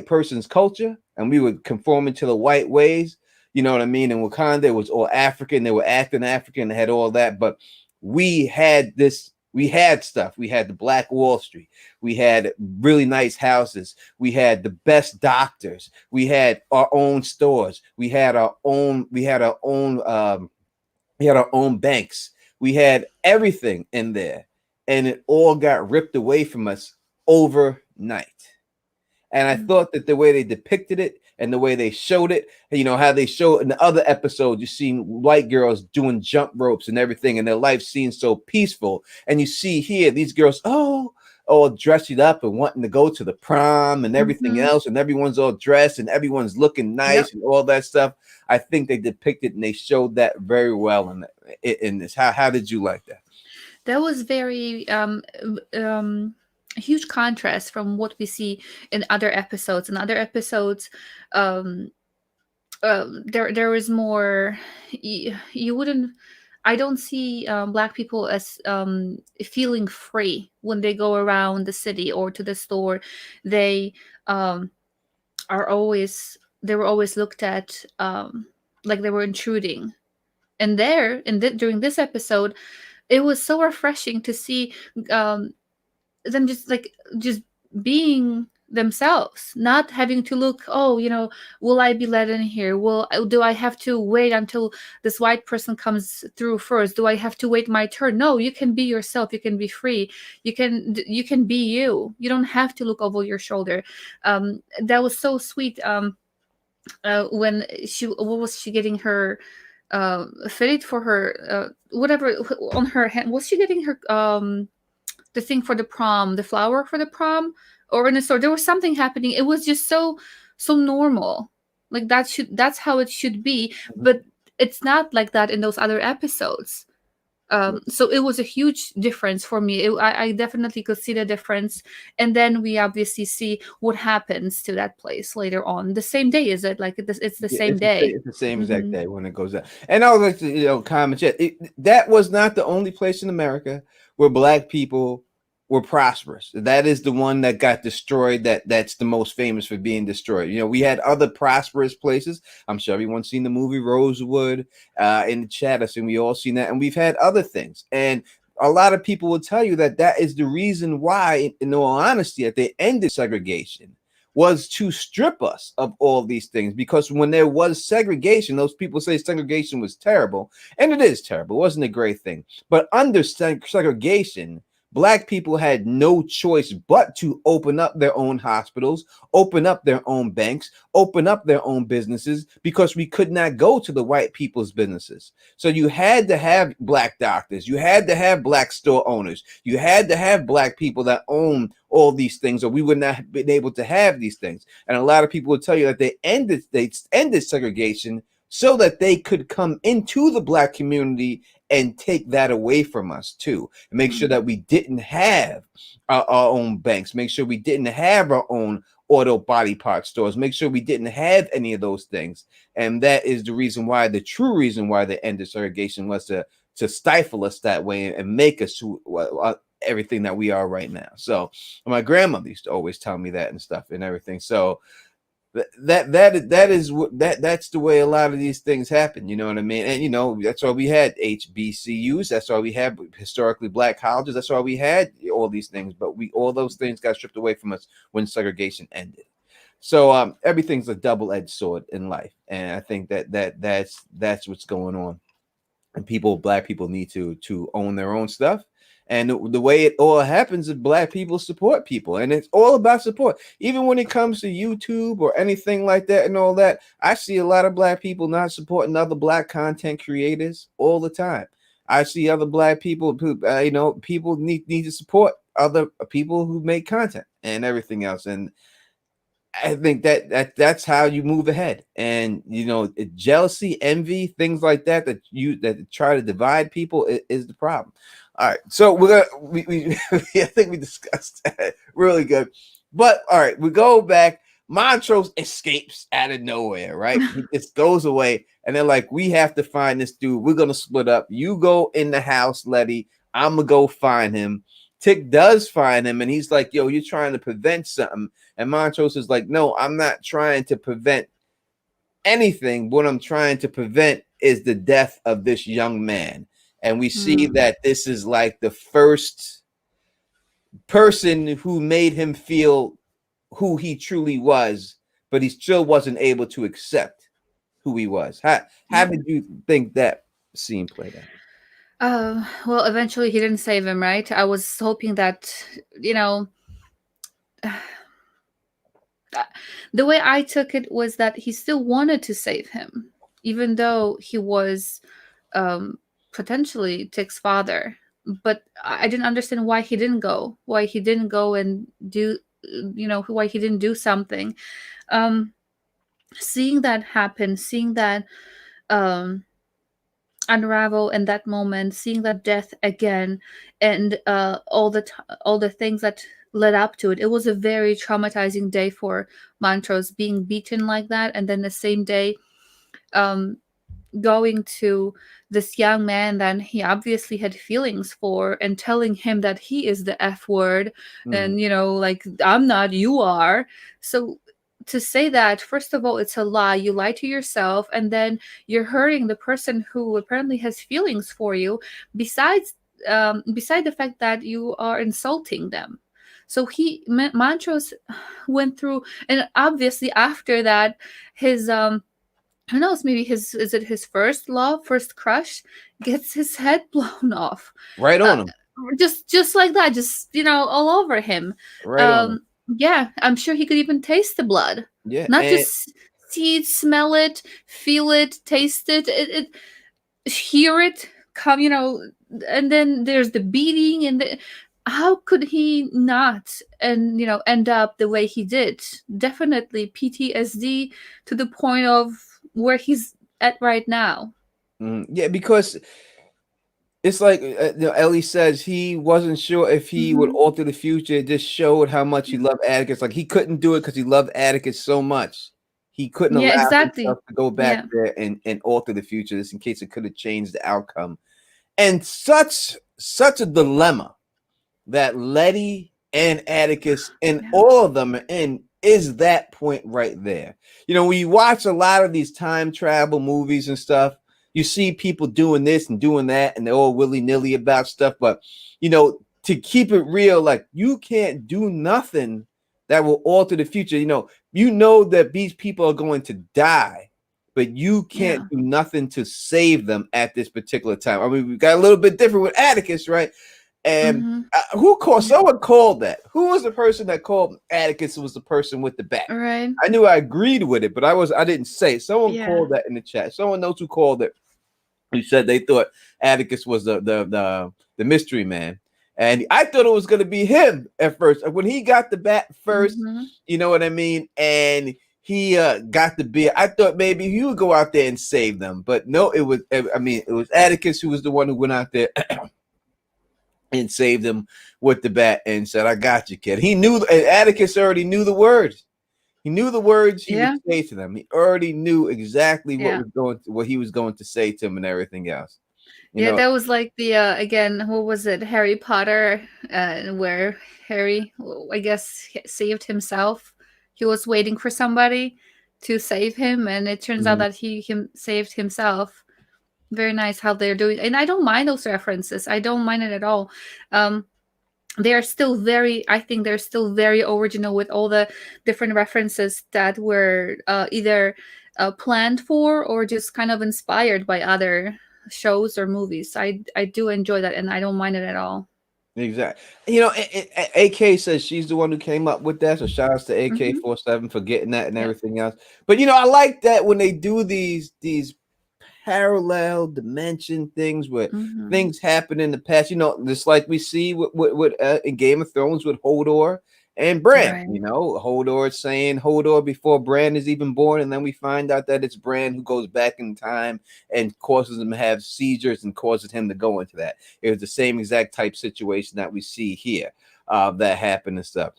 person's culture, and we were conforming to the white ways. You know what I mean? In Wakanda, it was all African. They were acting African. They had all that, but we had this. We had stuff. We had the Black Wall Street. We had really nice houses. We had the best doctors. We had our own stores. We had our own. We had our own. We had our own banks. We had everything in there, and it all got ripped away from us overnight. And I thought that the way they depicted it and the way they showed it, how they show it in the other episode, you seen white girls doing jump ropes and everything, and their life seems so peaceful. And you see here these girls, all dressed up and wanting to go to the prom and everything Mhm. else, and everyone's all dressed and everyone's looking Yep. nice and all that stuff. I think they depicted and they showed that very well in this. How did you like that? That was very a huge contrast from what we see in other episodes. In other episodes, um, there is more. You wouldn't. I don't see black people as feeling free when they go around the city or to the store. They um, are always they were always looked at like they were intruding. And during this episode, it was so refreshing to see um, them just being. themselves, not having to look, oh, will I be let in here? Will Do I have to wait until this white person comes through first? Do I have to wait my turn? No, you can be yourself. You can be free. You can be you. You don't have to look over your shoulder. That was so sweet. When what was she getting her fitted for her, whatever, on her hand? Was she getting her the thing for the prom, the flower for the prom, or in a store? There was something happening. It was just so normal. Like that's how it should be, but it's not like that in those other episodes. So it was a huge difference for me. I definitely could see the difference. And then we obviously see what happens to that place later on. The same day, is it? Like it's the Yeah, same day. it's the same exact Hmm. day when it goes out. And I would like to, comment. Yeah, that was not the only place in America where black people were prosperous. That is the one that got destroyed. That's the most famous for being destroyed. We had other prosperous places. I'm sure everyone's seen the movie Rosewood. In the chat, I assume we all seen that, and we've had other things. And a lot of people will tell you that is the reason why, in all honesty, that they ended segregation was to strip us of all these things. Because when there was segregation, those people say segregation was terrible, and it is terrible. It wasn't a great thing. But under segregation, black people had no choice but to open up their own hospitals, open up their own banks, open up their own businesses, because we could not go to the white people's businesses. So you had to have black doctors, you had to have black store owners, you had to have black people that own all these things, or we would not have been able to have these things. And a lot of people will tell you that they ended segregation so that they could come into the black community and take that away from us too, and make sure that we didn't have our own banks, make sure we didn't have our own auto body part stores, make sure we didn't have any of those things. And that is the true reason why they ended segregation, was to stifle us that way and make us everything that we are right now. So my grandmother used to always tell me that and stuff and everything. So that's the way a lot of these things happen. You know what I mean? And that's why we had HBCUs. That's why we had historically black colleges. That's why we had all these things. But all those things got stripped away from us when segregation ended. So everything's a double-edged sword in life, and I think that's what's going on. And black people need to own their own stuff. And the way it all happens is black people support people, and it's all about support. Even when it comes to YouTube or anything like that and all that, I see a lot of black people not supporting other black content creators all the time. I see other black people who, people need to support other people who make content and everything else. And I think that's how you move ahead. And jealousy, envy, things like that try to divide people is the problem. All right, so we I think we discussed that really good. But all right, we go back. Montrose escapes out of nowhere, right? He just goes away, and they're like, "We have to find this dude. We're gonna split up. You go in the house, Letty. I'm gonna go find him." Tick does find him, and he's like, "Yo, you're trying to prevent something." And Montrose is like, "No, I'm not trying to prevent anything. What I'm trying to prevent is the death of this young man." And we see that this is like the first person who made him feel who he truly was, but he still wasn't able to accept who he was. How Yeah. did you think that scene played out? Well, eventually he didn't save him, right? I was hoping that, you know, the way I took it was that he still wanted to save him, even though he was um, potentially Tick's father. But I didn't understand why he didn't go, and do, why he didn't do something. Um, Seeing that happen, seeing that um, unravel in that moment, seeing that death again, and all the things that led up to it. It was a very traumatizing day for Montrose, being beaten like that, and then the same day, um, going to this young man that he obviously had feelings for, and telling him that he is the F word, Mhm. and like, I'm not, you are. So to say that, first of all, it's a lie. You lie to yourself, and then you're hurting the person who apparently has feelings for you, besides beside the fact that you are insulting them. So Montrose went through, and obviously after that, his who knows, maybe his first love, first crush, gets his head blown off. Right Uh, on him. just like that, just all over him. Right on him. Um, yeah, I'm sure he could even taste the blood, Yeah. not And just see it, smell it, feel it, taste it, hear it, come, and then there's the beating and how could he not and end up the way he did? Definitely PTSD to the point of where he's at right now. yeah, because it's like Ellie says he wasn't sure if he would Hmm. alter the future. It just showed how much he loved Atticus. Like he couldn't do it because he loved Atticus so much. He couldn't Yeah, allow exactly. himself to go back Yeah. there and alter the future, just in case it could have changed the outcome. And such a dilemma that Letty and Atticus and Yeah. all of them are in is that point right there. When you watch a lot of these time travel movies and stuff, you see people doing this and doing that, and they're all willy-nilly about stuff. But to keep it real, like you can't do nothing that will alter the future. That these people are going to die, but you can't Yeah. do nothing to save them at this particular time. I mean, we got a little bit different with Atticus, right? And Hmm. who called? Yeah. Someone called that. Who was the person that called Atticus? Was the person with the bat? Right. I knew I agreed with it, but I didn't say it. Someone Yeah. called that in the chat. Someone knows who called it. Who said they thought Atticus was the mystery man, and I thought it was going to be him at first. When he got the bat first, Hmm. you know what I mean, and he got the beer. I thought maybe he would go out there and save them, but no, it was. I mean, it was Atticus who was the one who went out there and saved him with the bat and said, "I got you, kid." He knew, and Atticus already knew the words. He knew the words he would Yeah. say to them. He already knew exactly Yeah. what he was going to say to him and everything else. You Yeah, know, that was like the again, what was it? Harry Potter, where Harry, I guess, saved himself. He was waiting for somebody to save him, and it turns out mhm, that he saved himself. Very nice how they're doing, and I don't mind those references. I don't mind it at all. Um, they are still very, I think they're still very original with all the different references that were either planned for or just kind of inspired by other shows or movies. I do enjoy that, and I don't mind it at all. exactly. AK says she's the one who came up with that. So shout outs to Hmm. AK-47 for getting that and Yeah. everything else. But I like that when they do these parallel dimension things where Hmm. things happen in the past. Just like we see in Game of Thrones with Hodor and Bran. Right. Hodor saying Hodor before Bran is even born, and then we find out that it's Bran who goes back in time and causes him to have seizures and causes him to go into that. It was the same exact type situation that we see here that happened and stuff.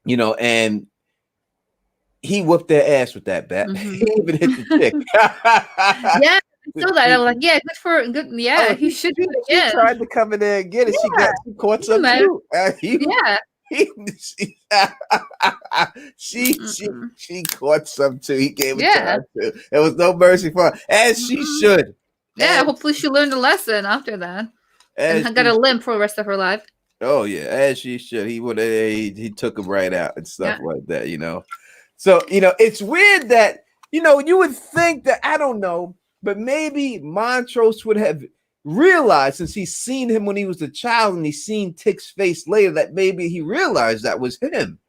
And he whooped their ass with that bat. Hmm. He even hit the chick. Yeah, I saw that. I'm like, yeah, good. Yeah, Oh, he should do it she again. tried to come in there and get it. Yeah, She caught can you some imagine? too. Yeah. He, she, she, she, Mm-mm. she caught some too. He gave it to Yeah. her too. There was no mercy for her, as she Mm-mm. should. Yeah, As, hopefully she learned a lesson after that and as got she a should. limp for the rest of her life. Oh yeah, as she should. He took him right out and stuff Yeah. like that. So it's weird that you would think that I don't know, but maybe Montrose would have realized, since he's seen him when he was a child and he's seen Tick's face later, that maybe he realized that was him.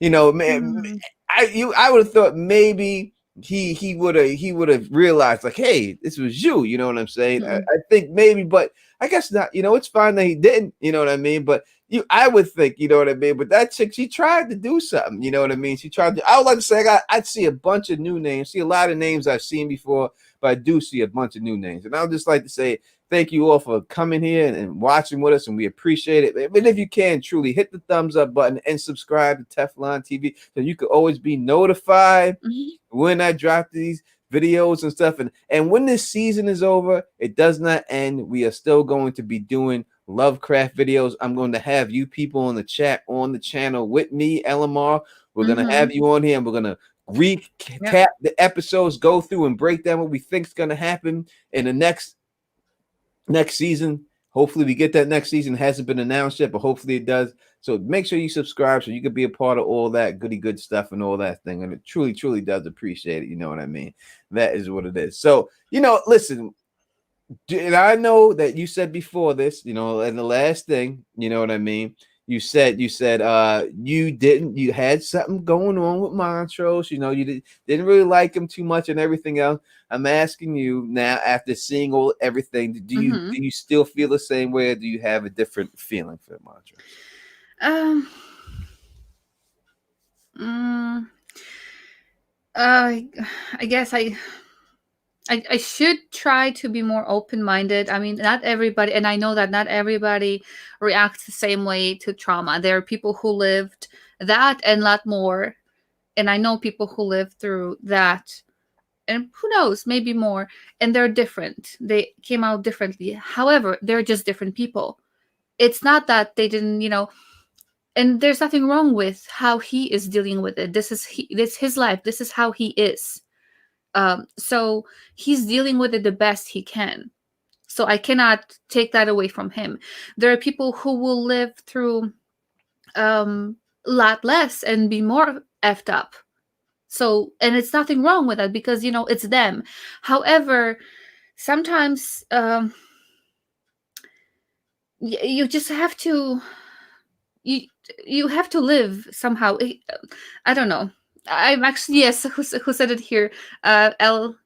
Man, Mm, I would have thought maybe he would have realized, like, hey, this was you. You know what I'm saying? I, mm-mm. I think maybe, but I guess not. It's fine that he didn't. You know what I mean? But I would think, you know what I mean. But that chick, she tried to do something. You know what I mean? She tried to. I would like to say I'd see a bunch of new names. See a lot of names I've seen before, but I do see a bunch of new names, and I would just like to say thank you all for coming here and watching with us, and we appreciate it. But if you can, truly hit the thumbs up button and subscribe to Teflon TV so you can always be notified Mhm. when I drop these videos and stuff. And when this season is over, it does not end. We are still going to be doing Lovecraft videos. I'm going to have you people in the chat on the channel with me, LMR. We're going to have Mhm. you on here, and we're going to Yep. recap the episodes, go through and break down what we think is going to happen in the next season. Hopefully we get that next season. It hasn't been announced yet, but hopefully it does. So make sure you subscribe so you can be a part of all that goody good stuff and all that thing. And it truly, truly does appreciate it. You know what I mean? That is what it is. So, listen, and I know that you said before this, and the last thing, you know what I mean? You had something going on with Montrose, you didn't really like him too much and everything else. I'm asking you now, after seeing everything, do you still feel the same way, or do you have a different feeling for Montrose? Um. I guess I should try to be more open-minded. I mean, not everybody, and I know that not everybody reacts the same way to trauma. There are people who lived that and a lot more, and I know people who lived through that, and who knows, maybe more, and they're different. They came out differently. However, they're just different people. It's not that they didn't, and there's nothing wrong with how he is dealing with it. This is his life. This is how he is. So he's dealing with it the best he can. So I cannot take that away from him. There are people who will live through a lot less and be more effed up. So, and it's nothing wrong with that because, it's them. However, sometimes you just have to, you have to live somehow. I don't know. I'm actually, yes, who said it here?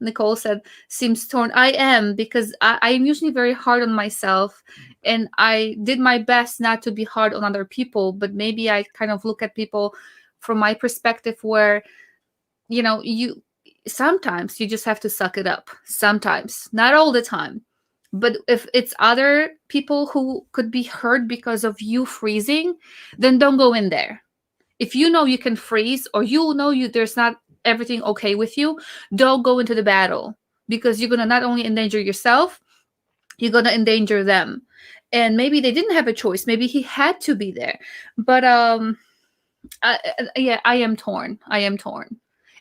Nicole said, seems torn. I am, because I'm usually very hard on myself, and I did my best not to be hard on other people, but maybe I kind of look at people from my perspective where, you sometimes you just have to suck it up. Sometimes, not all the time. But if it's other people who could be hurt because of you freezing, then don't go in there. If you know you can freeze, or there's not everything okay with you, don't go into the battle, because you're going to not only endanger yourself, you're going to endanger them. And maybe they didn't have a choice. Maybe he had to be there. But I am torn.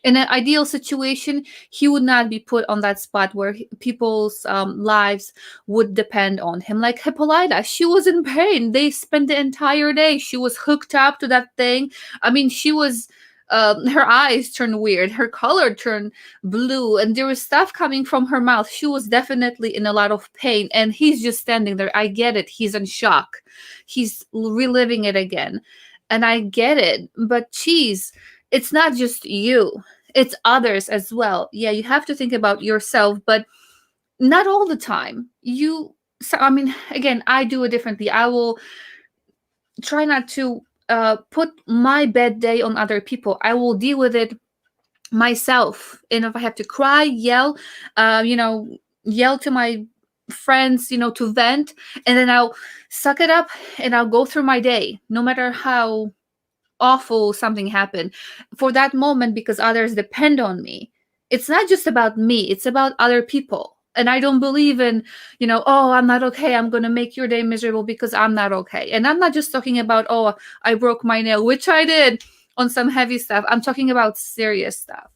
In an ideal situation, he would not be put on that spot where people's lives would depend on him. Like Hippolyta, she was in pain. They spent the entire day. She was hooked up to that thing. I mean, she was, her eyes turned weird. Her color turned blue. And there was stuff coming from her mouth. She was definitely in a lot of pain. And he's just standing there. I get it. He's in shock. He's reliving it again. And I get it. But geez, it's not just you. It's others as well. Yeah, you have to think about yourself, but not all the time. Again, I do it differently. I will try not to put my bad day on other people. I will deal with it myself. And if I have to cry, yell to my friends, to vent, and then I'll suck it up and I'll go through my day, no matter how awful something happened for that moment, because others depend on me. It's not just about me, it's about other people. And I don't believe in, oh, I'm not okay, I'm going to make your day miserable because I'm not okay. And I'm not just talking about, oh, I broke my nail, which I did on some heavy stuff. I'm talking about serious stuff.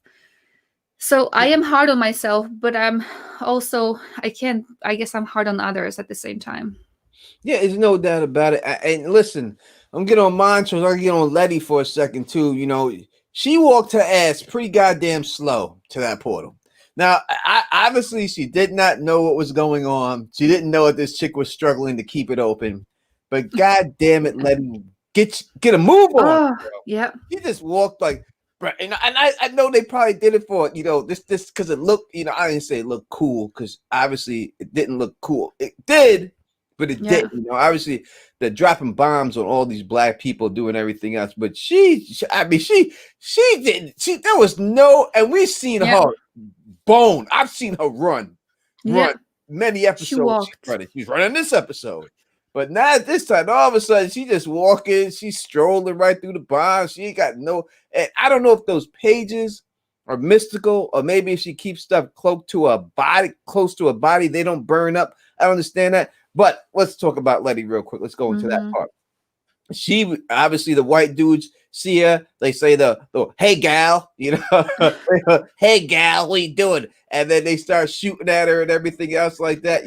So I am hard on myself, but I'm also, I guess I'm hard on others at the same time. Yeah, there's no doubt about it. And listen, I'm getting on Montrose. I'll get on Letty for a second too. She walked her ass pretty goddamn slow to that portal. Now, obviously, she did not know what was going on. She didn't know that this chick was struggling to keep it open. But god damn it, Letty, get a move on. Yeah. She just walked like, and I know they probably did it for this because it looked. I didn't say it looked cool because obviously it didn't look cool. It did. But it didn't, obviously they're dropping bombs on all these black people doing everything else. But she didn't. There was no, and we've seen her bone. I've seen her run many episodes. She's running this episode. But not this time. All of a sudden, she just walking. She's strolling right through the bombs. She ain't got no, and I don't know if those pages are mystical, or maybe if she keeps stuff close to a body, they don't burn up. I don't understand that. But let's talk about Letty real quick. Let's go into that part. She obviously, the white dudes see her. They say the hey gal, hey gal, what you doing? And then they start shooting at her and everything else like that,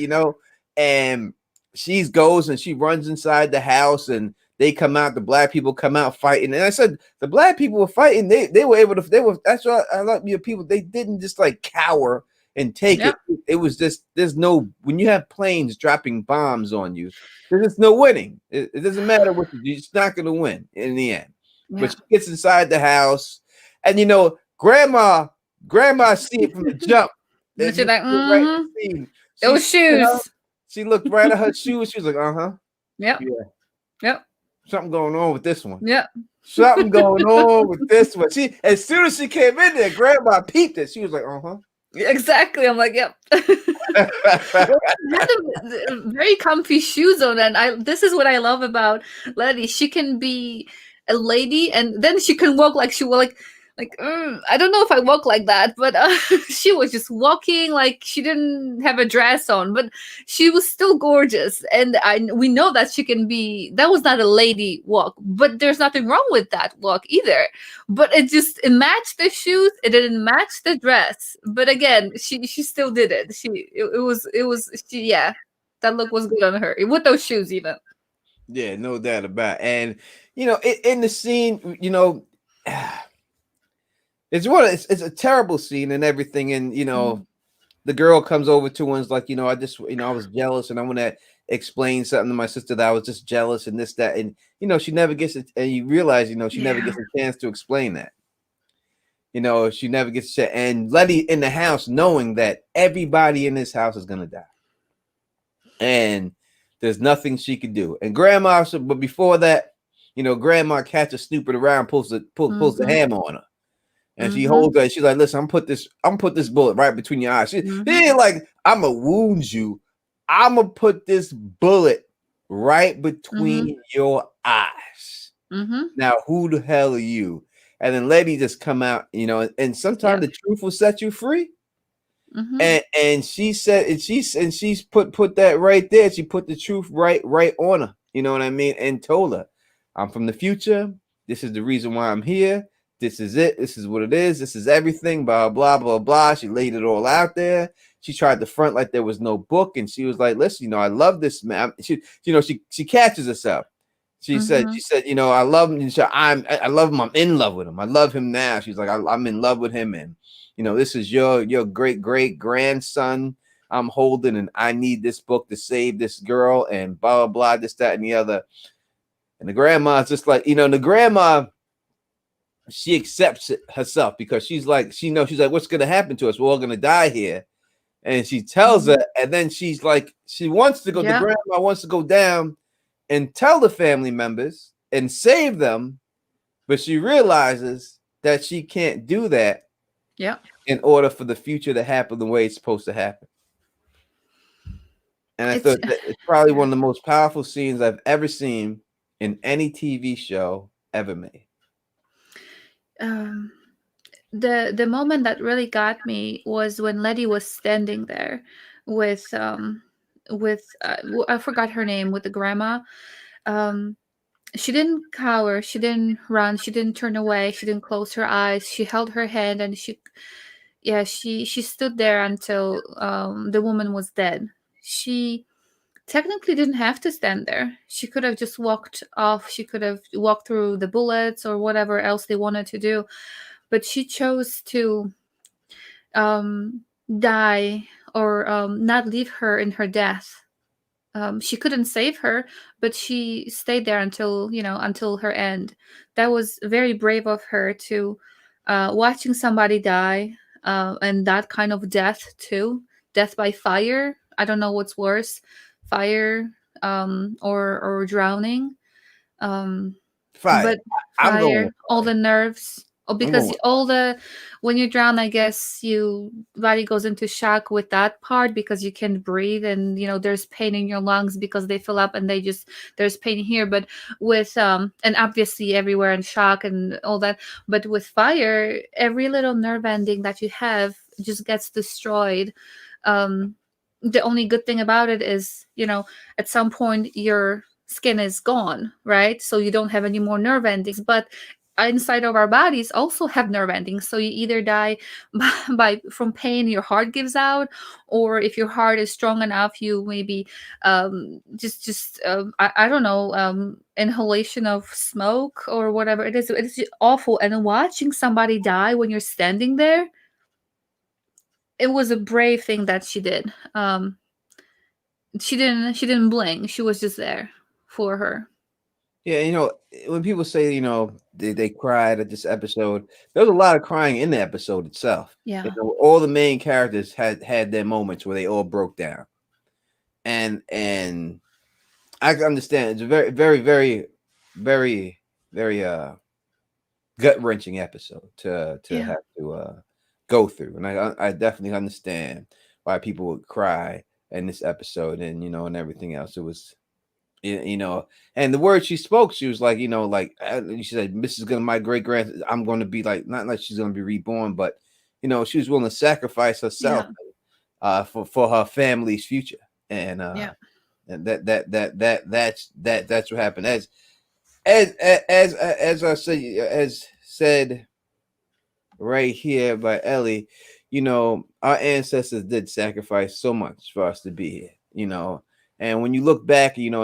And she goes and she runs inside the house, and they come out, the black people come out fighting. And I said the black people were fighting. They were able to. They were. That's why I love your people. They didn't just like cower and take it. Yep. It was just there's no when you have planes dropping bombs on you. There's no winning. It doesn't matter what you're just not going to win in the end. But Yeah. she gets inside the house, and grandma see it from the jump. But If you're you like, look right in mm-hmm. the scene, Those shoes. she looked right at her shoes. She was like, uh-huh. Yep. Yeah. Yep. Something going on with this one. Yep. Something going on with this one. She as soon as she came in there, grandma peeped it. She was like, uh-huh. Exactly. I'm like, yep. Had very comfy shoes on, and this is what I love about Letty. She can be a lady, and then she can walk like she will I don't know if I walk like that, but she was just walking like she didn't have a dress on, but she was still gorgeous. And we know that she can be. That was not a lady walk, but there's nothing wrong with that walk either. But it matched the shoes. It didn't match the dress. But again, she still did it. Yeah. That look was good on her with those shoes even. Yeah, no doubt about it. And in the scene, it's a terrible scene and everything. And the girl comes over to her and is like, I was jealous and I want to explain something to my sister that I was just jealous and this, that, and she never gets it. And you realize, she never gets a chance to explain that. She never gets to, and Letty in the house knowing that everybody in this house is gonna die. And there's nothing she could do. And grandma, but before that, grandma catches snooping around, pulls the hammer on her. And she holds her. She's like, "Listen, I'm put this bullet right between your eyes." She ain't like, "I'm gonna wound you. I'm gonna put this bullet right between your eyes." Now, who the hell are you? And then Letty just come out, and sometimes the truth will set you free. And she said, and she's put that right there. She put the truth right on her. You know what I mean? And told her, "I'm from the future. This is the reason why I'm here. This is it. This is what it is. This is everything, blah, blah, blah, blah." She laid it all out there. She tried to front like there was no book. And she was like, "Listen, I love this man." She catches herself. She said, "I love him. I love him. I'm in love with him. I love him now." She's like, I'm in love with him. And, this is your great grandson I'm holding. And I need this book to save this girl and blah, blah, blah, this, that, and the other. And the grandma's just like, the grandma, she accepts it herself because she's like, what's going to happen to us? We're all going to die here. And she tells her, and then she's like, she wants to go, the grandma wants to go down and tell the family members and save them. But she realizes that she can't do that in order for the future to happen the way it's supposed to happen. And I thought that it's probably one of the most powerful scenes I've ever seen in any TV show ever made. The moment that really got me was when Letty was standing there with I forgot her name, with the grandma. She didn't cower, she didn't run, she didn't turn away, she didn't close her eyes. She held her hand and she stood there until the woman was dead. She technically didn't have to stand there. She could have just walked off. She could have walked through the bullets or whatever else they wanted to do. But she chose to die or not leave her in her death. She couldn't save her, but she stayed there until her end. That was very brave of her to watching somebody die, and that kind of death too. Death by fire. I don't know what's worse, fire or drowning. Fire. But fire, all the nerves. Oh, because when you drown, I guess your body goes into shock with that part because you can't breathe, and there's pain in your lungs because they fill up, and there's pain here. But with and obviously everywhere in shock and all that. But with fire, every little nerve ending that you have just gets destroyed. The only good thing about it is, at some point your skin is gone, right? So you don't have any more nerve endings. But inside of our bodies also have nerve endings. So you either die by from pain, your heart gives out, or if your heart is strong enough, you maybe just I don't know, inhalation of smoke or whatever it is. It's awful. And watching somebody die when you're standing there, it was a brave thing that she did. She didn't blink. She was just there for her. Yeah, when people say, they cried at this episode, there was a lot of crying in the episode itself. Yeah. All the main characters had their moments where they all broke down. And I can understand it's a very, very, very, very, very gut wrenching episode to Yeah. have to go through. And I definitely understand why people would cry in this episode, and everything else. It was, and the words she spoke, she was like, she said, "This is gonna my great grand. I'm going to be like, not like she's going to be reborn, but she was willing to sacrifice herself Yeah. for her family's future." And Yeah. and that's what happened. As I say, as said right here by Ellie, our ancestors did sacrifice so much for us to be here. And when you look back, and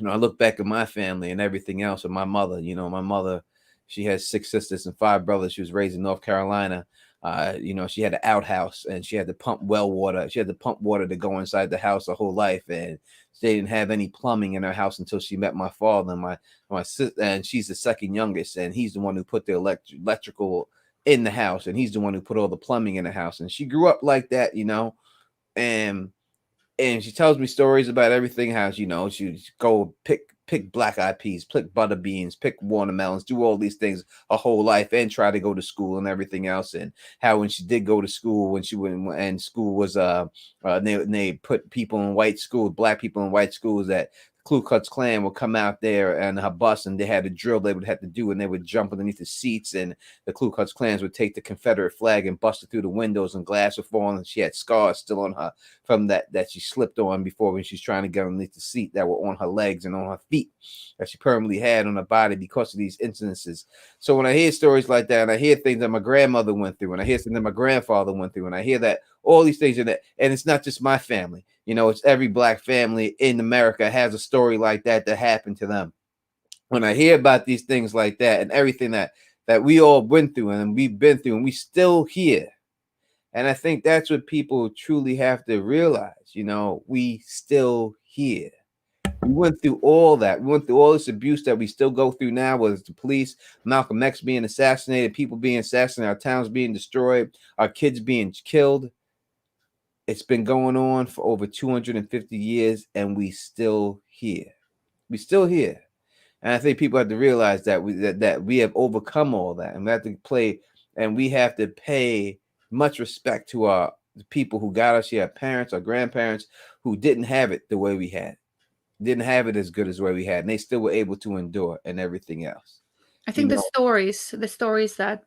I look back at my family and everything else, and my mother. My mother, she has 6 sisters and 5 brothers. She was raised in North Carolina. She had an outhouse and she had to pump well water. She had to pump water to go inside the house her whole life, and they didn't have any plumbing in her house until she met my father. And my sister, and she's the second youngest, and he's the one who put the electrical in the house, and he's the one who put all the plumbing in the house. And she grew up like that, and she tells me stories about everything. How she go pick black eyed peas, pick butter beans, pick watermelons, do all these things her whole life, and try to go to school and everything else. And how when she did go to school, when she went, and school was they put people in white schools, black people in white schools, that Ku Klux Klan would come out there and her bus, and they had a drill they would have to do, and they would jump underneath the seats, and the Ku Klux Klans would take the Confederate flag and bust it through the windows, and glass would fall, and she had scars still on her from that she slipped on before when she's trying to get underneath the seat, that were on her legs and on her feet, that she permanently had on her body because of these incidences. So when I hear stories like that, and I hear things that my grandmother went through, and I hear things that my grandfather went through, and I hear that all these things, and it's not just my family. It's every black family in America has a story like that happened to them. When I hear about these things like that, and everything that we all went through and we've been through, and we still here. And I think that's what people truly have to realize. We still here. We went through all that. We went through all this abuse that we still go through now, whether it's the police, Malcolm X being assassinated, people being assassinated, our towns being destroyed, our kids being killed. It's been going on for over 250 years, and we still here. We still here. And I think people have to realize that we have overcome all that, and we have to play, and we have to pay much respect to the people who got us here, our parents, our grandparents, who didn't have it the way we had, didn't have it as good as the way we had, and they still were able to endure and everything else. I You think know, the stories that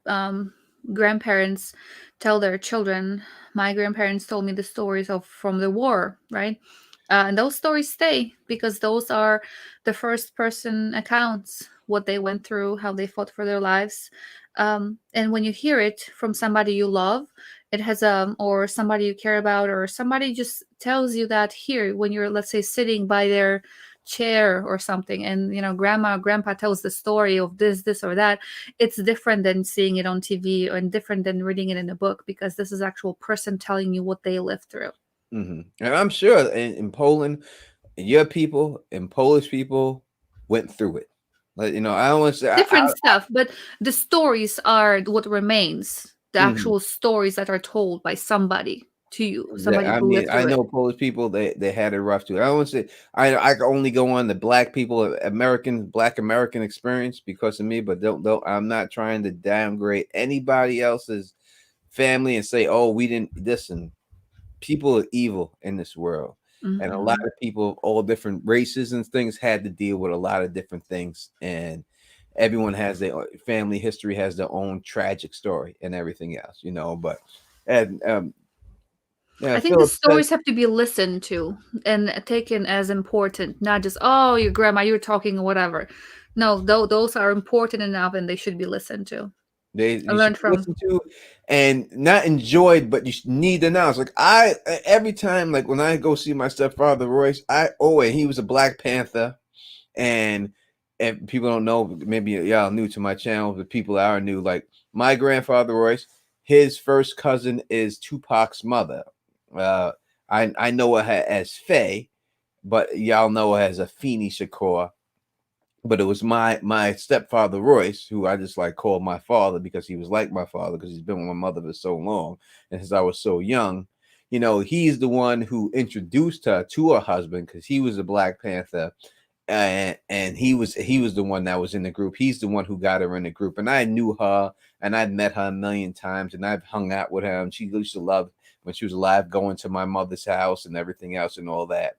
grandparents tell their children. My grandparents told me the stories of from the war, right? And those stories stay because those are the first person accounts, what they went through, how they fought for their lives. And when you hear it from somebody you love, it has or somebody you care about, or somebody just tells you that here when you're, let's say, sitting by their chair or something, and grandma or grandpa tells the story of this or that. It's different than seeing it on TV, and different than reading it in a book, because this is actual person telling you what they lived through. and I'm sure in Poland, your people and Polish people went through it. Like, I don't want to say Different stuff, but the stories are what remains, the mhm. actual stories that are told by somebody to you, somebody I who mean, lived I through it. know Polish people, they had it rough too. I don't want to say I can only go on the black people, Black American experience because of me, but don't I'm not trying to downgrade anybody else's family and say, oh, we didn't listen. People are evil in this world. And a lot Hmm. of people of all different races and things had to deal with a lot of different things. And everyone has their family history, has their own tragic story and everything else, but and yeah, I think the Philip said, stories have to be listened to and taken as important, not just, oh, your grandma, you were talking, whatever. No, those are important enough and they should be listened to. They I you should learned from. listen to and not enjoyed, but you need to know. It's like I every time, like when I go see my stepfather Royce, I always he was a Black Panther, and people don't know, maybe y'all new to my channel, but people that are new, like my grandfather Royce, his first cousin is Tupac's mother. Uh, I know her as Faye, but y'all know her as Afeni Shakur. But it was my stepfather Royce, who I just like called my father because he was like my father because he's been with my mother for so long, and since I was so young, he's the one who introduced her to her husband because he was a Black Panther, and he was the one that was in the group. He's the one who got her in the group, and I knew her, and I'd met her a million times, and I've hung out with her, and she used to love when she was alive going to my mother's house and everything else and all that,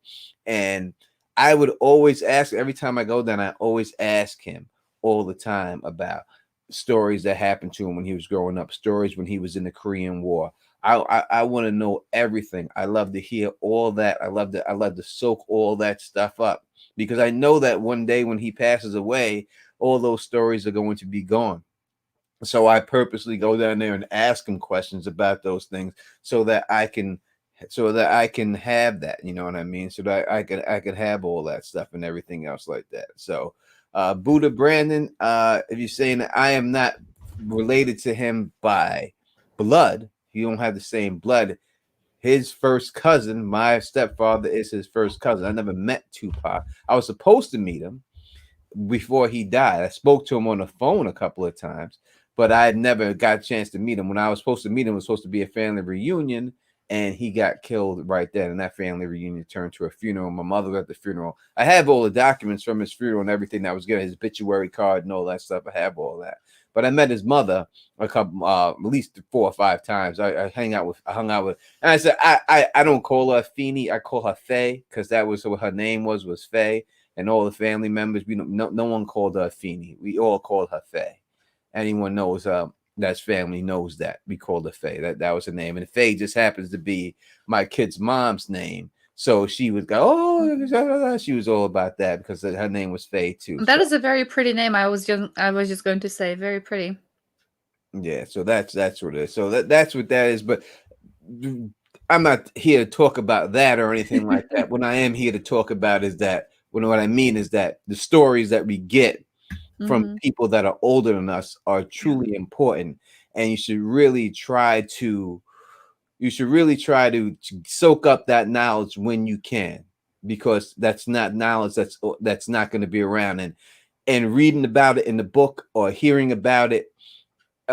and I would always ask every time I go down. I always ask him all the time about stories that happened to him when he was growing up, stories when he was in the Korean War. I want to know everything. I love to hear all that. I love to soak all that stuff up because I know that one day when he passes away, all those stories are going to be gone. So I purposely go down there and ask him questions about those things so that I can have that, you know what I mean? So that I could have all that stuff and everything else like that. So Buddha Brandon, if you're saying that I am not related to him by blood, you don't have the same blood. His first cousin, my stepfather, is his first cousin. I never met Tupac. I was supposed to meet him before he died. I spoke to him on the phone a couple of times, but I had never got a chance to meet him. When I was supposed to meet him, it was supposed to be a family reunion, and he got killed right then. And that family reunion turned to a funeral. My mother was at the funeral. I have all the documents from his funeral and everything that was given, his obituary card and all that stuff. I have all that. But I met his mother a couple, at least 4 or 5 times. I hung out with, and I said, I don't call her Feeny, I call her Faye because that was what her name was Faye, and all the family members. We don't, no one called her Feeny. We all called her Faye. Anyone knows that's family knows that we called her Faye. That was her name, and Faye just happens to be my kid's mom's name. So she would go, oh, she was all about that because her name was Faye too. That So is a very pretty name. I was just going to say very pretty. yeah, so that's what it is. So that's what that is. But I'm not here to talk about that or anything like that. What I am here to talk about is that what I mean is that the stories that we get from Hmm. people that are older than us are Yeah. truly important, and you should really try to soak up that knowledge when you can, because that's not knowledge that's not going to be around, and reading about it in the book or hearing about it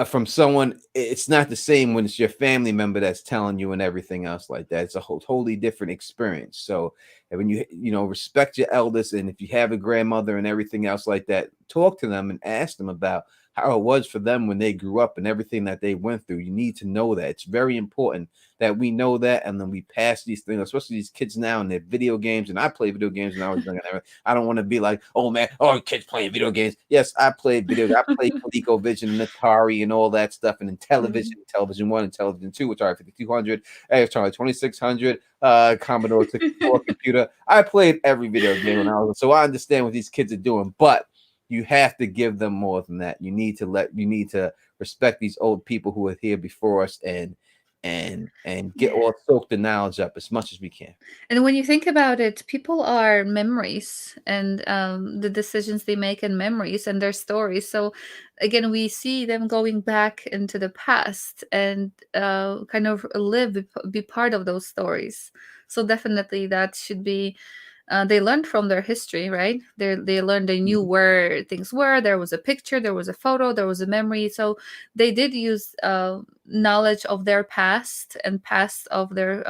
from someone, it's not the same when it's your family member that's telling you and everything else like that. It's a whole totally different experience. So and when you respect your elders, and if you have a grandmother and everything else like that, talk to them and ask them about how it was for them when they grew up and everything that they went through. You need to know that. It's very important that we know that, and then we pass these things, especially these kids now and their video games. And I played video games when I was young. I don't want to be like, oh man, oh kids playing video games. Yes, I played video. I played ColecoVision and Atari and all that stuff, and then Hmm. television one and television two, Atari 5200, Atari 2600, Commodore 64 computer. I played every video game when I was, so I understand what these kids are doing, but you have to give them more than that. You need to respect these old people who are here before us, and get Yeah. all soak the knowledge up as much as we can. And when you think about it, people are memories, and the decisions they make and memories and their stories. So again, we see them going back into the past and kind of be part of those stories. So definitely that should be, they learned from their history, right? They knew Mhm. where things were. There was a picture, there was a photo, there was a memory. So they did use knowledge of their past and past of their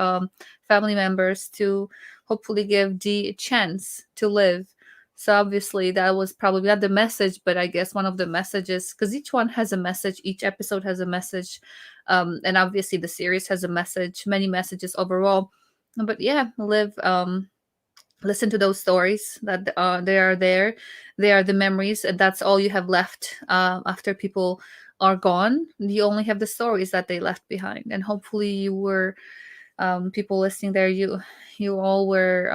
family members to hopefully give Dee a chance to live. So obviously that was probably not the message, but I guess one of the messages, because each one has a message, each episode has a message, and obviously the series has a message, many messages overall. But yeah, live. Listen to those stories that they are there. They are the memories, and that's all you have left after people are gone. You only have the stories that they left behind, and hopefully you were, people listening there, you all were,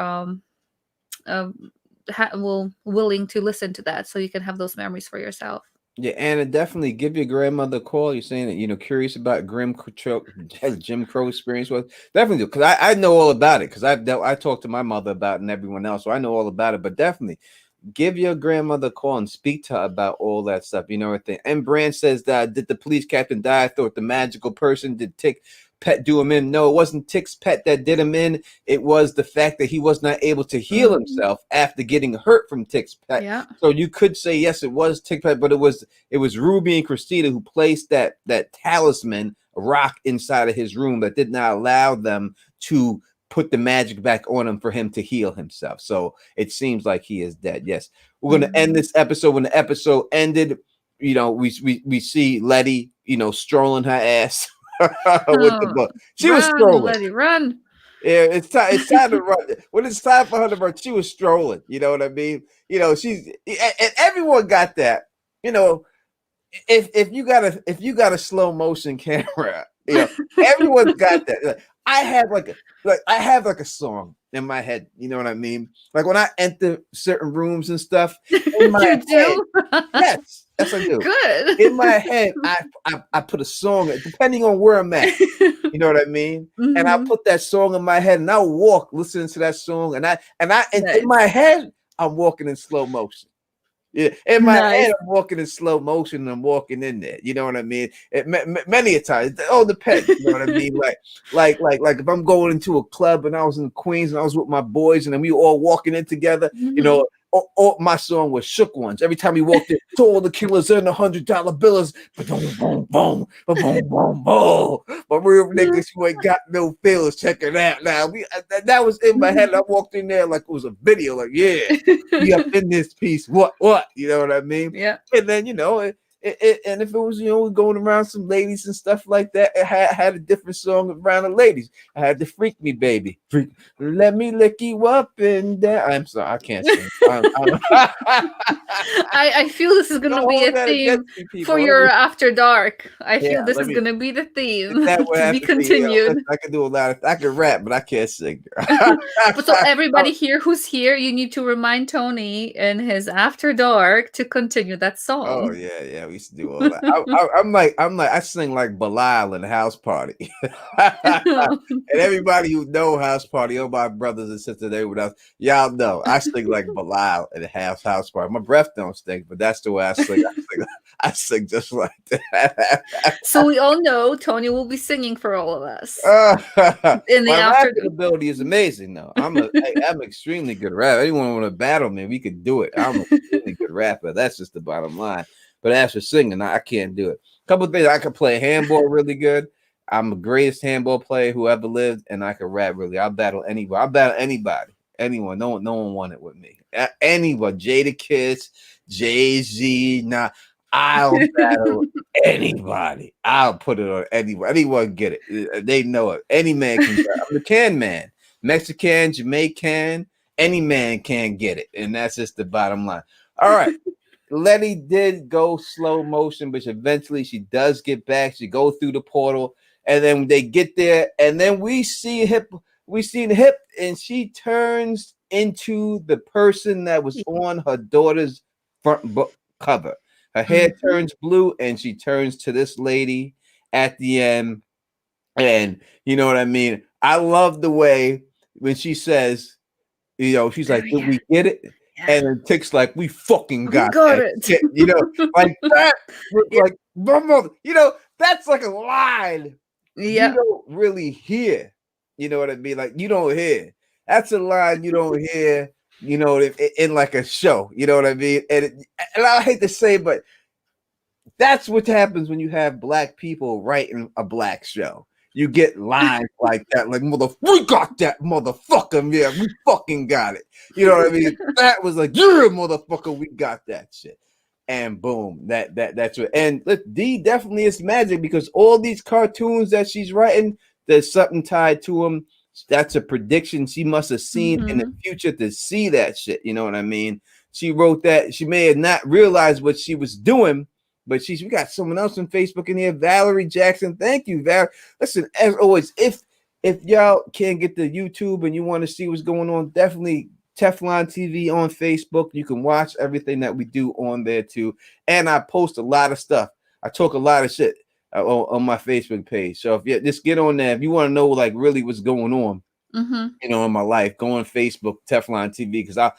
willing to listen to that, so you can have those memories for yourself. Yeah, Anna, definitely give your grandmother a call. You're saying that, curious about Jim Crow experience was definitely do, because I know all about it, because I talked to my mother about it and everyone else, so I know all about it. But definitely give your grandmother a call and speak to her about all that stuff. Everything. And Brand says that, did the police captain die? I thought the magical person did Tick Pet do him in. No, it wasn't Tick's pet that did him in. It was the fact that he was not able to heal himself after getting hurt from Tick's pet. Yeah. So you could say yes, it was Tick Pet, but it was Ruby and Christina who placed that talisman rock inside of his room that did not allow them to put the magic back on him for him to heal himself. So it seems like he is dead. Yes, we're going to end this episode. When the episode ended, we see Letty, strolling her ass with the book. She was strolling. Letty, run. Yeah, it's time to run. When it's time for her to run, she was strolling. You know what I mean? She's, and everyone got that. If you got a slow motion camera, everyone's got that. I have a song in my head. You know what I mean? Like when I enter certain rooms and stuff, in my head, yes, I do. Good. In my head, I put a song, depending on where I'm at. You know what I mean? And I put that song in my head, and I walk listening to that song, and in my head, I'm walking in slow motion. Yeah, in my head, I'm walking in slow motion, and I'm walking in there. You know what I mean? Many a time, it all depends. You know what I mean? Like if I'm going into a club and I was in Queens and I was with my boys, and then we were all walking in together. Or my song was Shook Ones. Every time we walked in, to all the killers and $100 bills. Boom, boom, boom, boom, boom, boom. But real niggas who ain't got no feels, check it out. Now that was in my head. I walked in there like it was a video. Like, yeah, we up in this piece. What? You know what I mean? Yeah. And then and if it was going around some ladies and stuff like that, it had a different song around the ladies. I had to Freak Me Baby, let me lick you up and down. I'm sorry, I can't sing. I feel this is gonna be a theme for your After Dark. I feel this is gonna be the theme to be continued. I can do a lot. I can rap, but I can't sing. But so everybody here who's here, you need to remind Tony in his After Dark to continue that song. Oh yeah. We used to do all that. I sing like Bilal in the house party. And everybody who know house party, all my brothers and sisters, everyone else, y'all know I sing like Bilal in the house party. My breath don't stink, but that's the way I sing. I sing just like that. So we all know Tony will be singing for all of us. In the my After rapping ability is amazing, though. I'm extremely good rapper. Anyone want to battle me, we could do it. I'm a really good rapper. That's just the bottom line. But as for singing, I can't do it. A couple of things, I can play handball really good. I'm the greatest handball player who ever lived, and I can rap really. I'll battle anybody. Anyone. No one won it with me. Anyone. Jadakiss, Jay-Z. Nah, I'll battle anybody. I'll put it on anyone. Anyone get it. They know it. Any man can get it. I'm the can man. Mexican, Jamaican, any man can get it. And that's just the bottom line. All right. Letty did go slow motion, but eventually she does get back. She goes through the portal, and then they get there, and then we see Hip, and she turns into the person that was on her daughter's front book cover. Her hair turns blue, and she turns to this lady at the end. And you know what I mean? I love the way when she says, she's like, did we get it? Yeah. And then Tick's like, we fucking got it. Shit, like that. Like, that's like a line you don't really hear. You know what I mean? Like, you don't hear. That's a line you don't hear, in like a show. You know what I mean? And I hate to say, but that's what happens when you have black people writing a black show. You get lines like that, like we got that motherfucker, yeah, we fucking got it. You know what I mean? That was like, yeah, motherfucker, we got that shit. And boom, that's what. And look, D definitely is magic, because all these cartoons that she's writing, there's something tied to them. That's a prediction she must have seen in the future to see that shit. You know what I mean? She wrote that. She may have not realized what she was doing. But we got someone else on Facebook in here, Valerie Jackson. Thank you, Val. Listen, as always, if y'all can't get the YouTube and you want to see what's going on, definitely Teflon TV on Facebook. You can watch everything that we do on there too. And I post a lot of stuff. I talk a lot of shit on my Facebook page. So if you just get on there, if you want to know like really what's going on, in my life, go on Facebook, Teflon TV, because I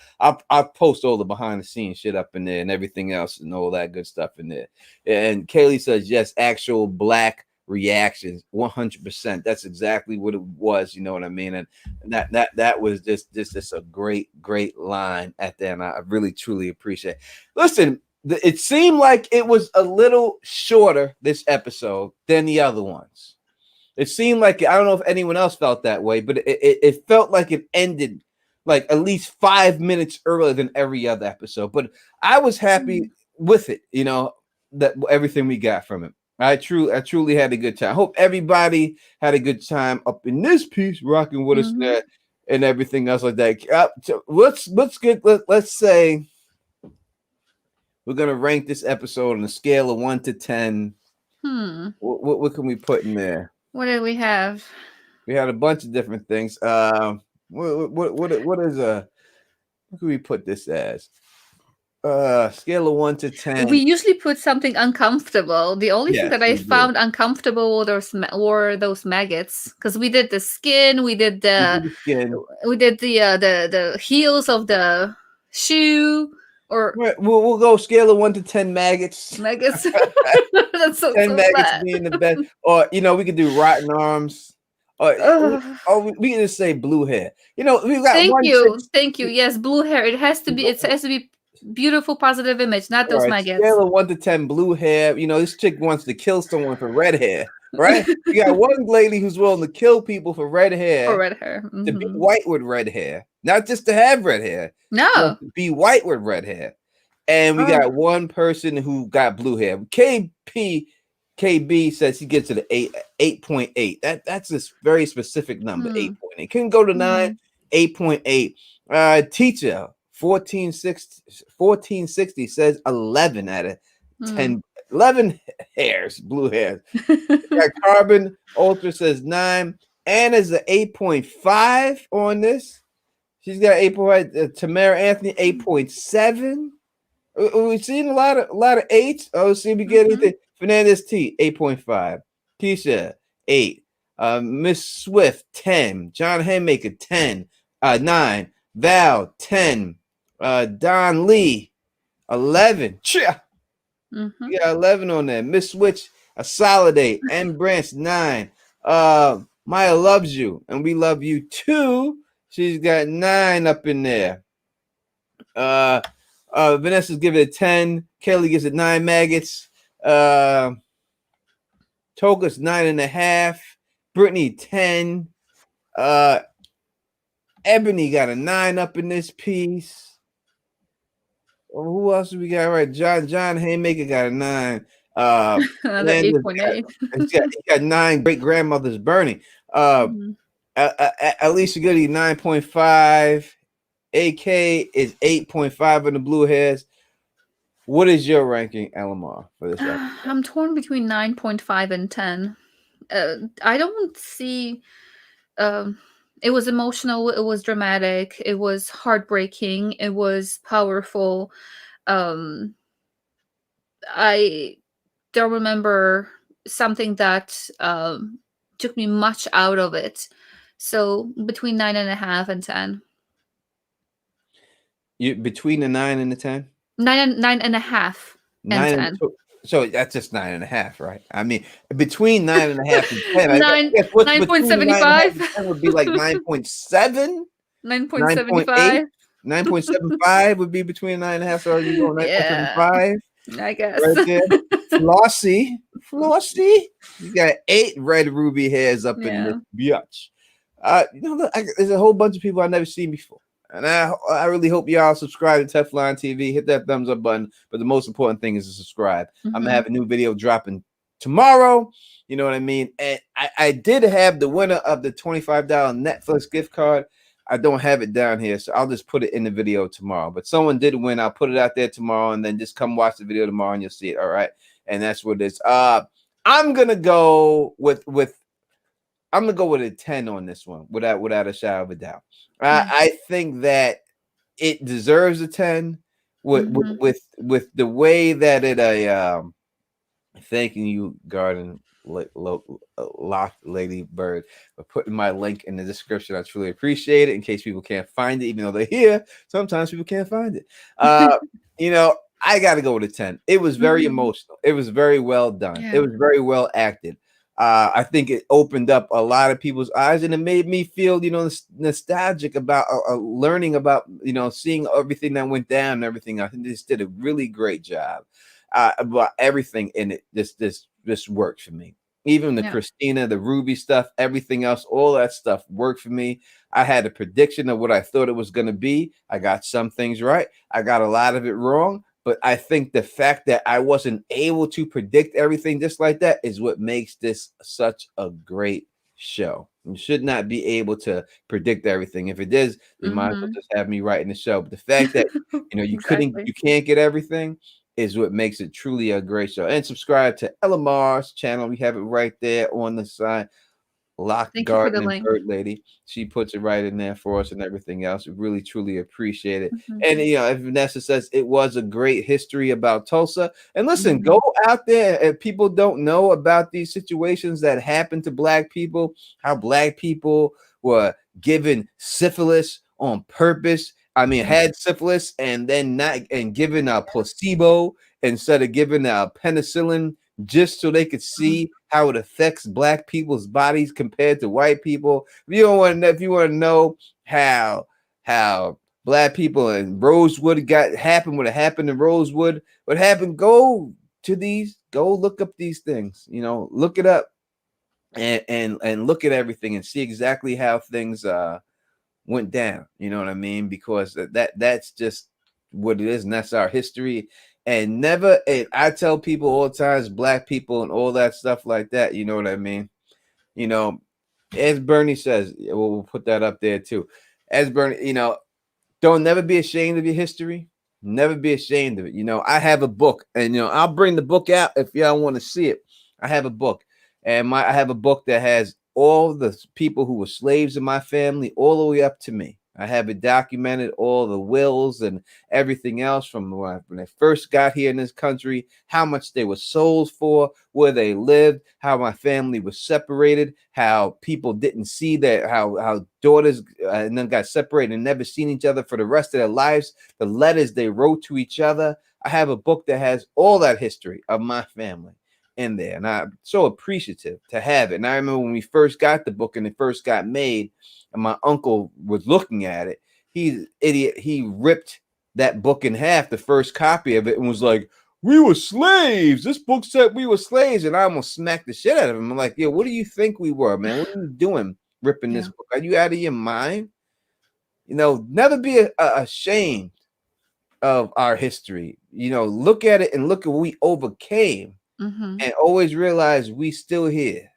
post all the behind the scenes shit up in there and everything else and all that good stuff in there. And Kaylee says yes, actual black reactions, 100%. That's exactly what it was. You know what I mean? And that was just a great line at the end. I really truly appreciate it. Listen, it seemed like it was a little shorter this episode than the other ones. It seemed like, I don't know if anyone else felt that way, but it felt like it ended like at least 5 minutes earlier than every other episode. But I was happy with it, that everything we got from it. I truly had a good time. I hope everybody had a good time up in this piece, rocking with us there and everything else like that. Let's say we're gonna rank this episode on a scale of 1 to 10. What can we put in there? What did we have? We had a bunch of different things. What can we put this as? Scale of 1 to 10. We usually put something uncomfortable. The only thing that I found uncomfortable were those maggots, because we did the skin, we did the heels of the shoe. Or we'll go scale of 1 to 10 maggots. Maggots. That's 10 maggots being the best. Or we could do rotten arms. We can just say blue hair. We got Thank you. Yes, blue hair. It has to be beautiful, positive image, not those maggots. Scale of 1 to 10, blue hair. This chick wants to kill someone for red hair, right? You got one lady who's willing to kill people for red hair. To be white with red hair, not just to have red hair. No, to be white with red hair. And we got one person who got blue hair. KB says he gets to the 8.8. That's a very specific number. 8.8. Couldn't go to 9. 8.8. Teacher 1460 says 11 out of 10. 11 hairs, blue hairs. Carbon Ultra says 9. Anna's an 8.5 on this. She's got 8.5. Tamara Anthony 8.7. We've seen a lot of 8s. Oh, see, we get anything. Fernandez T 8.5. Keisha 8. Miss Swift 10. John Haymaker 10. 9. Val 10. Don Lee 11. Yeah, 11 on there. Miss Switch a solid 8. M Branch 9. Maya loves you, and we love you too. She's got 9 up in there. Vanessa's giving it 10. Kelly gives it 9 maggots. Toga's 9.5. Brittany 10. Ebony got a 9 up in this piece. Who else do we got? Right, John Haymaker got a 9. 8.8. He got 9 great grandmothers burning. Alicia Goody 9.5. AK is 8.5 in the blue hairs. What is your ranking, Elamar, for this episode? I'm torn between 9.5 and 10. I don't see. It was emotional. It was dramatic. It was heartbreaking. It was powerful. I don't remember something that took me much out of it. So between 9.5 and 10. You between the 9 and the 10? 9.5 and 10. So that's just 9.5, right? I mean, between 9.5 and 10, 9.75 would be like 9.7, 9.75. 9.75 would be between 9.5. So you go 9.75. I guess. Right there. Flossie, you got 8 red ruby hairs up in this biatch. Look, there's a whole bunch of people I've never seen before. And I really hope y'all subscribe to Teflon TV. Hit that thumbs up button. But the most important thing is to subscribe. I'm going to have a new video dropping tomorrow. You know what I mean? And I did have the winner of the $25 Netflix gift card. I don't have it down here, so I'll just put it in the video tomorrow. But someone did win. I'll put it out there tomorrow, and then just come watch the video tomorrow, and you'll see it. All right? And that's what it is. I'm going to go with a 10 on this one, without a shadow of a doubt. I think that it deserves a 10 with Mm-hmm. the way that it thanking you, Garden Lock Lady Bird, for putting my link in the description. I truly appreciate it. In case people can't find it, even though they're here, sometimes people can't find it. You know, I got to go with a 10. It was very Mm-hmm. emotional. It was very well done. It Yeah. was very well acted. I think it opened up a lot of people's eyes, and it made me feel, nostalgic about learning about, seeing everything that went down and everything. I think this did a really great job. But everything in it, this worked for me. Even the Yeah. Christina, the Ruby stuff, everything else, all that stuff worked for me. I had a prediction of what I thought it was going to be. I got some things right. I got a lot of it wrong. But I think the fact that I wasn't able to predict everything just like that is what makes this such a great show. You should not be able to predict everything. If it is, they might as well Mm-hmm. just have me writing the show. But the fact that Exactly. you can't get everything is what makes it truly a great show. And subscribe to Ella Mars channel. We have it right there on the side. Lock Thank you for the Garden and link. Bird Lady. She puts it right in there for us and everything else. We really truly appreciate it. And Mm-hmm. if Vanessa says it was a great history about Tulsa. And listen, Mm-hmm. go out there. If people don't know about these situations that happen to black people, how black people were given syphilis on purpose. I mean, Yeah. had syphilis and then not and given a placebo instead of giving a penicillin just so they could Mhm. see how it affects black people's bodies compared to white people. If you don't want to know, if you want to know how black people in Rosewood got happened, what happened in Rosewood, what happened, go look up these things, look it up and look at everything and see exactly how things went down. You know what I mean? Because that's just what it is, and that's our history. And never, and I tell people all the times, black people and all that stuff like that. You know what I mean? You know, as Bernie says, we'll put that up there too. As Bernie, don't never be ashamed of your history. Never be ashamed of it. I have a book, and I'll bring the book out if y'all want to see it. I have a book, and I have a book that has all the people who were slaves in my family, all the way up to me. I have it documented, all the wills and everything else from when they first got here in this country, how much they were sold for, where they lived, how my family was separated, how people didn't see that, how daughters and then got separated and never seen each other for the rest of their lives, the letters they wrote to each other. I have a book that has all that history of my family in there, and I'm so appreciative to have it. And I remember when we first got the book and it first got made, and my uncle was looking at it. He's idiot. He ripped that book in half, the first copy of it, and was like, "We were slaves. This book said we were slaves," and I almost smacked the shit out of him. I'm like, "Yo, what do you think we were, man? What are you doing ripping this Yeah. book? Are you out of your mind?" Never be ashamed of our history. Look at it and look at what we overcame, Mm-hmm. and always realize we still here.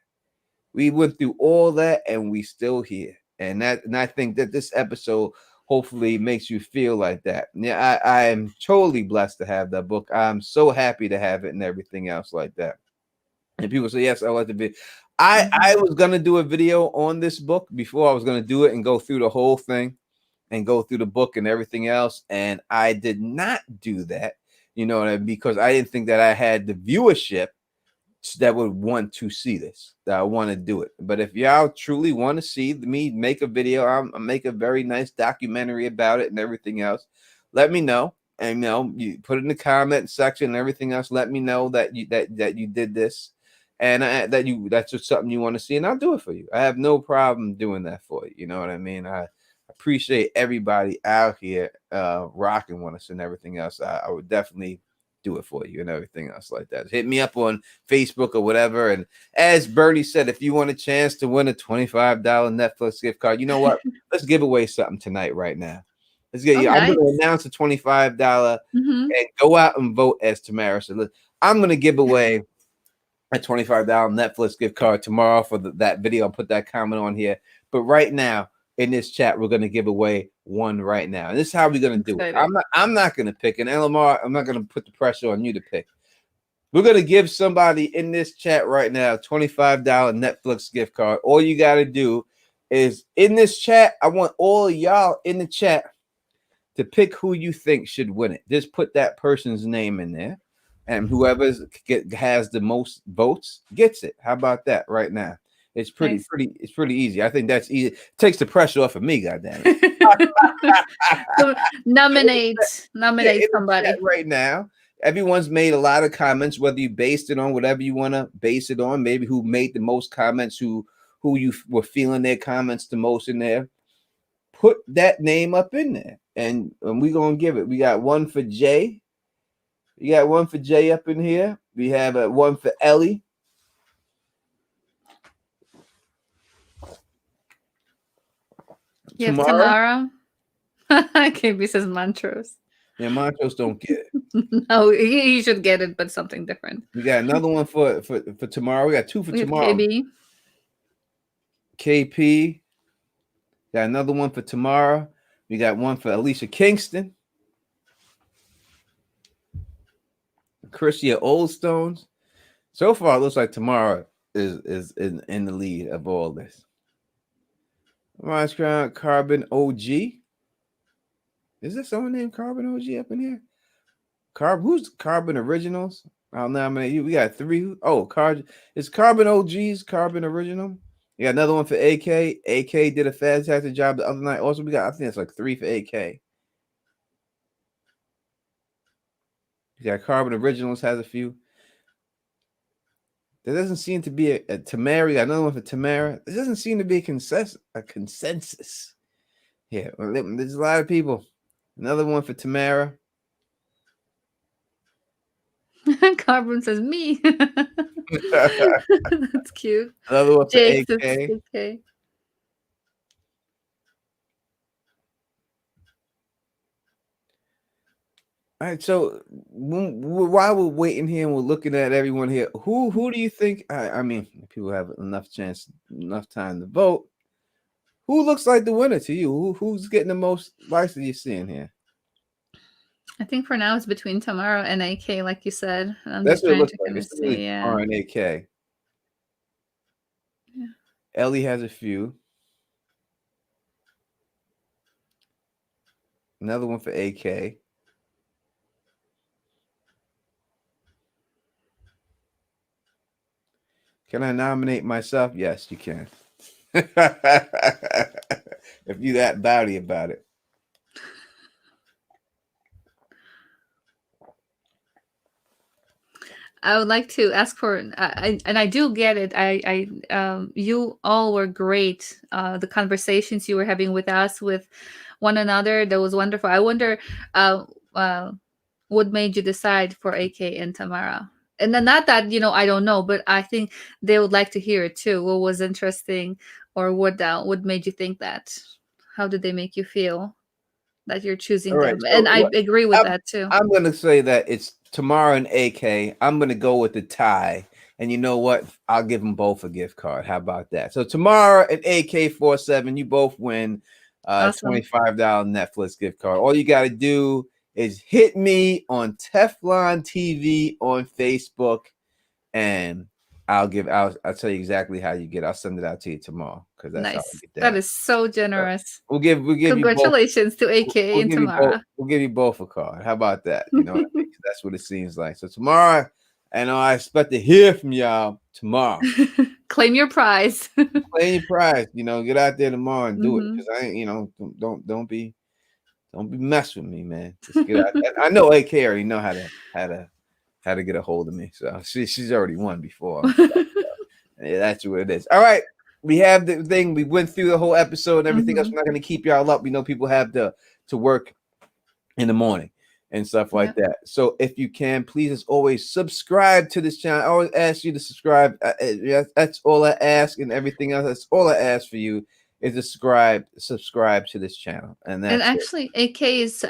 We went through all that, and we still here. And I think that this episode hopefully makes you feel like that. Yeah, I am totally blessed to have that book. I'm so happy to have it and everything else like that. And people say, yes, I like the video. I Mm-hmm. was gonna do a video on this book before I was gonna do it and go through the whole thing and go through the book and everything else. And I did not do that, because I didn't think that I had the viewership that would want to see this, that I want to do it. But if y'all truly want to see me make a video, I'll make a very nice documentary about it and everything else, let me know. And you put it in the comment section and everything else. Let me know that you did this, and that's just something you want to see, and I'll do it for you. I have no problem doing that for you. You know what I mean? I appreciate everybody out here rocking with us and everything else. I would definitely do it for you and everything else like that. Hit me up on Facebook or whatever. And as Bernie said, if you want a chance to win a $25 Netflix gift card, you know what? Let's give away something tonight right now. Let's get Oh, you. I'm going to nice. announce a $25 Mm-hmm. and go out and vote as Tamara said. I'm going to give away a $25 Netflix gift card tomorrow for that video. I'll put that comment on here. But right now in this chat, we're going to give away one right now. And this is how we're going I'm to do it. excited. I'm not going to pick. And Lamar, I'm not going to put the pressure on you to pick. We're going to give somebody in this chat right now a $25 Netflix gift card. All you got to do is in this chat, I want all of y'all in the chat to pick who you think should win it. Just put that person's name in there, and whoever has the most votes gets it. How about that right now? It's pretty easy. I think that's easy. It takes the pressure off of me, goddamn it. So nominate somebody right now. Everyone's made a lot of comments, whether you based it on whatever you want to base it on. Maybe who made the most comments, who you were feeling their comments the most in there. Put that name up in there, and we're gonna give it. We got one for Jay. You got one for Jay up in here. We have one for Ellie. You have Tamara. KB says Montrose. Yeah, Montrose don't get it. No, he should get it, but something different. We got another one for tomorrow. We got two for tomorrow. KB. KP. Got another one for tomorrow. We got one for Alicia Kingston. Christia Oldstones. So far, it looks like Tamara is in the lead of all this. Rise Crown Carbon OG. Is there someone named Carbon OG up in here? Who's Carbon Originals? I'll nominate you. We got three. Oh, it's Carbon OG's Carbon Original. You got another one for AK. AK did a fantastic job the other night. Also, we got, I think it's like 3 for AK. You got Carbon Originals has a few. There doesn't seem to be a Tamara. Got another one for Tamara. There doesn't seem to be a consensus. Yeah, there's a lot of people. Another one for Tamara. Carbon says me. That's cute. Another one for AK. All right, so while we're waiting here and we're looking at everyone here, who do you think? I mean, people have enough time to vote. Who looks like the winner to you? Who's getting the most likes that you're seeing here? I think for now it's between Tamara and AK, like you said. I'm That's just what it trying looks to like. kind of It's really see. Yeah. Tamara and AK. Yeah. Ellie has a few. Another one for AK. Can I nominate myself? Yes, you can. If you're that bawdy about it. I would like to ask for, and I do get it. You all were great. The conversations you were having with us, with one another, that was wonderful. I wonder, what made you decide for AK and Tamara? And then not that I don't know, but I think they would like to hear it too. What was interesting, or what made you think that? How did they make you feel that you're choosing them? So and I agree with that too. I'm going to say that it's Tamara and AK. I'm going to go with the tie. And you know what? I'll give them both a gift card. How about that? So Tamara and AK47, you both win awesome. $25 Netflix gift card. All you got to do is hit me on Teflon TV on Facebook, and I'll tell you exactly how you get it. I'll send it out to you tomorrow, because that's nice. how I get that. That is so generous. We'll give congratulations to AK and Tamara. We'll give you both a card. How about that? You know what I mean? That's what it seems like. So tomorrow, and I expect to hear from y'all tomorrow. Claim your prize. Claim your prize. Get out there tomorrow and do it, because I ain't. Don't be mess with me, man. Just get out there. I know AK already know how to get a hold of me, so she's already won before. Yeah, that's what it is. All right, we have the thing. We went through the whole episode and everything else. We're not going to keep y'all up. We know people have to work in the morning and stuff like that. So if you can, please, as always, subscribe to this channel. I always ask you to subscribe. That's all I ask, and everything else. That's all I ask for you. Is subscribe to this channel. And actually AK is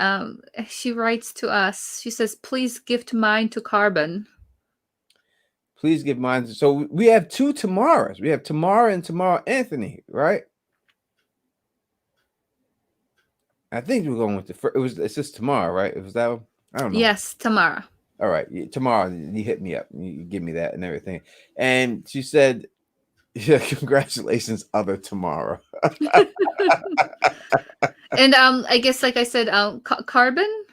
she writes to us. She says, please gift mine to Carbon. Please give mine. So we have two Tamaras. We have Tamara and Tamara Anthony, right? I think we're going with the first. It's just Tamara, right? It was that one? I don't know. Yes, Tamara. All right, Tamara, you hit me up. You give me that and everything. And she said, yeah, congratulations, other Tamara. And I guess like I said, Carbon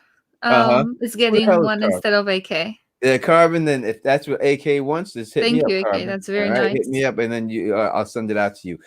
Uh-huh. is Who the getting hell is one Carbon? instead of AK. Yeah, Carbon, then if that's what AK wants, just hit me Thank up, you, AK. Carbon. That's All very right, hit me nice. up, and then I'll send it out to you.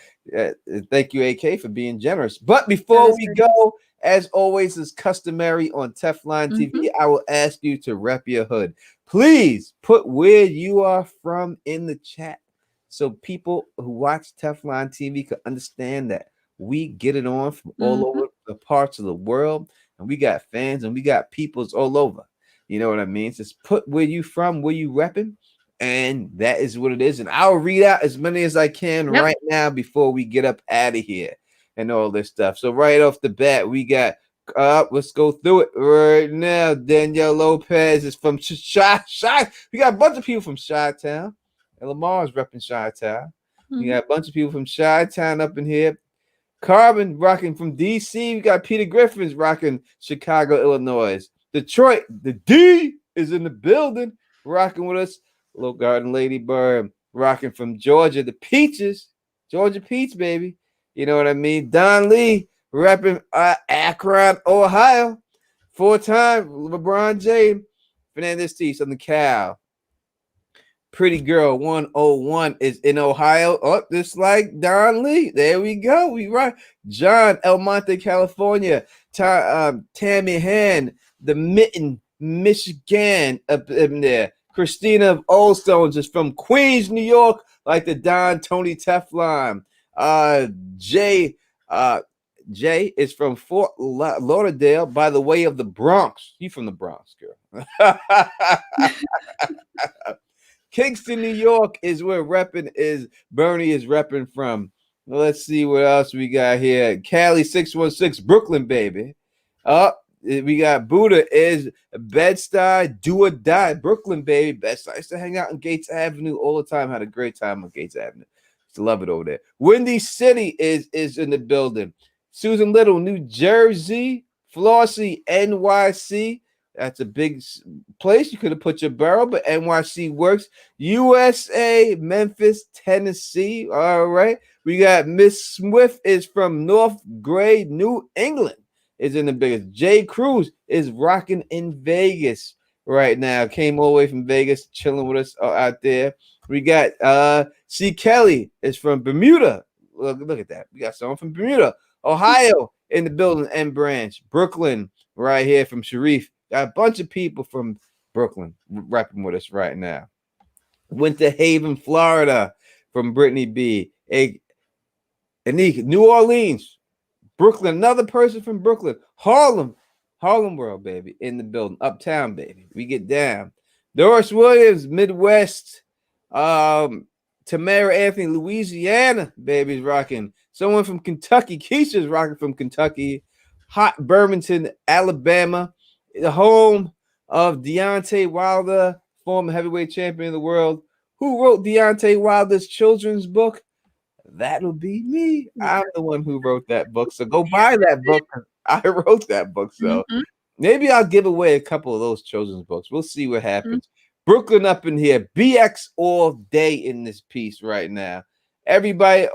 Thank you, AK, for being generous. But That before is we very go, as always is customary on Teflon mm-hmm. TV, I will ask you to rep your hood. Please put where you are from in the chat so people who watch Teflon TV can understand that we get it on from all Mm-hmm. over the parts of the world, and we got fans and we got peoples all over. You know what I mean? Just put where you from, where you repping, and that is what it is. And I'll read out as many as I can Yep. right now before we get up out of here and all this stuff. So right off the bat, we got let's go through it right now. Danielle Lopez is from Chi. We got a bunch of people from Chi-Town. And Lamar's repping Chi-Town. We Mm-hmm. got a bunch of people from Chi-Town up in here. Carbon rocking from DC. We got Peter Griffins rocking Chicago, Illinois. Detroit, the D is in the building, rocking with us. Little Garden Lady Bird rocking from Georgia. The Peaches, Georgia Peach, baby. You know what I mean? Don Lee repping Akron, Ohio. 4-time LeBron James. Fernandez T, Southern Cal. Pretty Girl 101 is in Ohio. Oh, just like Don Lee. There we go. We right. John El Monte, California. Tammy Han, the Mitten, Michigan, up in there. Christina of Old Stones is from Queens, New York, like the Don Tony Teflon. Jay, uh, Jay is from Fort Lauderdale by the way of the Bronx. You from the Bronx, girl. Kingston, New York is where Bernie is repping from. Let's see what else we got here. Cali 616, Brooklyn, baby. We got Buddha is Bed-Stuy, do or die, Brooklyn, baby. Bed-Stuy. I used to hang out on Gates Avenue all the time. Had a great time on Gates Avenue. Used to love it over there. Windy City is in the building. Susan Little, New Jersey. Flossie, NYC. That's a big place. You could have put your borough, but NYC works. USA, Memphis, Tennessee. All right. We got Miss Swift is from North Gray, New England. Is in the biggest. Jay Cruz is rocking in Vegas right now. Came all the way from Vegas, chilling with us out there. We got C. Kelly is from Bermuda. Look at that. We got someone from Bermuda, Ohio in the building, M Branch, Brooklyn, right here from Sharif. Got a bunch of people from Brooklyn rapping with us right now. Went to Haven, Florida from Brittany B. Anika, New Orleans, Brooklyn, another person from Brooklyn, Harlem World, baby, in the building, Uptown, baby. We get down. Doris Williams, Midwest, Tamara Anthony, Louisiana, baby's rocking. Someone from Kentucky, Keisha's rocking from Kentucky. Hot Birmingham, Alabama, the home of Deontay Wilder, former heavyweight champion of the world. Who wrote Deontay Wilder's children's book? That'll be me. I'm the one who wrote that book. So go buy that book. I wrote that book. So Mm-hmm. maybe I'll give away a couple of those children's books. We'll see what Mm-hmm. happens. Brooklyn up in here. BX all day in this piece right now. Everybody,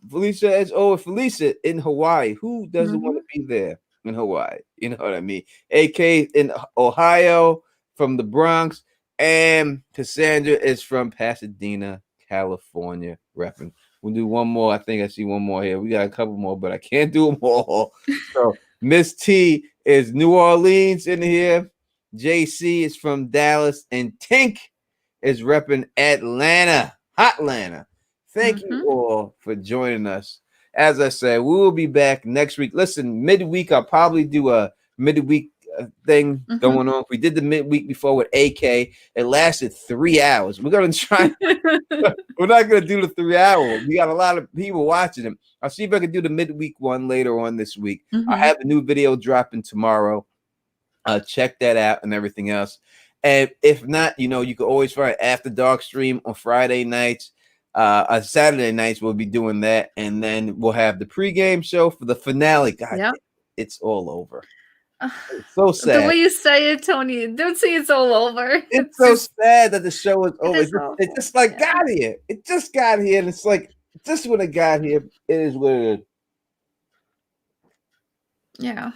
Felicia is Felicia in Hawaii. Who doesn't want to be there in Hawaii? You know what I mean? AK in Ohio from the Bronx. And Cassandra is from Pasadena, California, repping. We'll do one more. I think I see one more here. We got a couple more, but I can't do them all. So Miss T is New Orleans in here. JC is from Dallas, and Tink is repping Atlanta, Hotlanta. Thank you all for joining us. As I said, we will be back next week. Listen, midweek, I'll probably do a midweek thing going on. We did the midweek before with AK. It lasted 3 hours. We're going to try. We're not going to do the 3 hour. We got a lot of people watching them. I'll see if I can do the midweek one later on this week. I have a new video dropping tomorrow. Check that out and everything else. And if not, you can always find After Dark stream on Friday nights. On Saturday nights, we'll be doing that. And then we'll have the pregame show for the finale. God, it's all over. It's so sad. The way you say it, Tony, don't say it's all over. It's so sad that the show is over. It just got here. It just got here. And it's like, just when it got here, it is what it is. Yeah,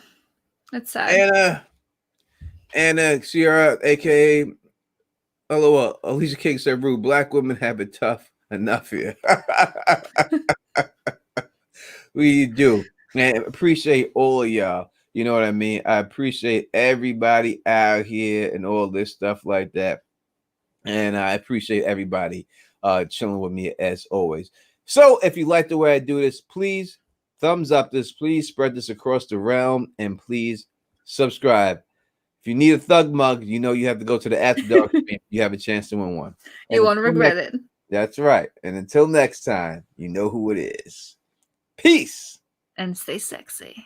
that's sad. Anna Sierra, aka LOL, Alicia King said, "Rude black women have it tough enough here." We do, and appreciate all of y'all. You know what I mean? I appreciate everybody out here and all this stuff like that. And I appreciate everybody chilling with me as always. So if you like the way I do this, please thumbs up this, please spread this across the realm, and please subscribe. If you need a thug mug, you know you have to go to the After Dark stream. You have a chance to win one. You And won't regret it. that's right. And until next time, you know who it is. Peace. And stay sexy.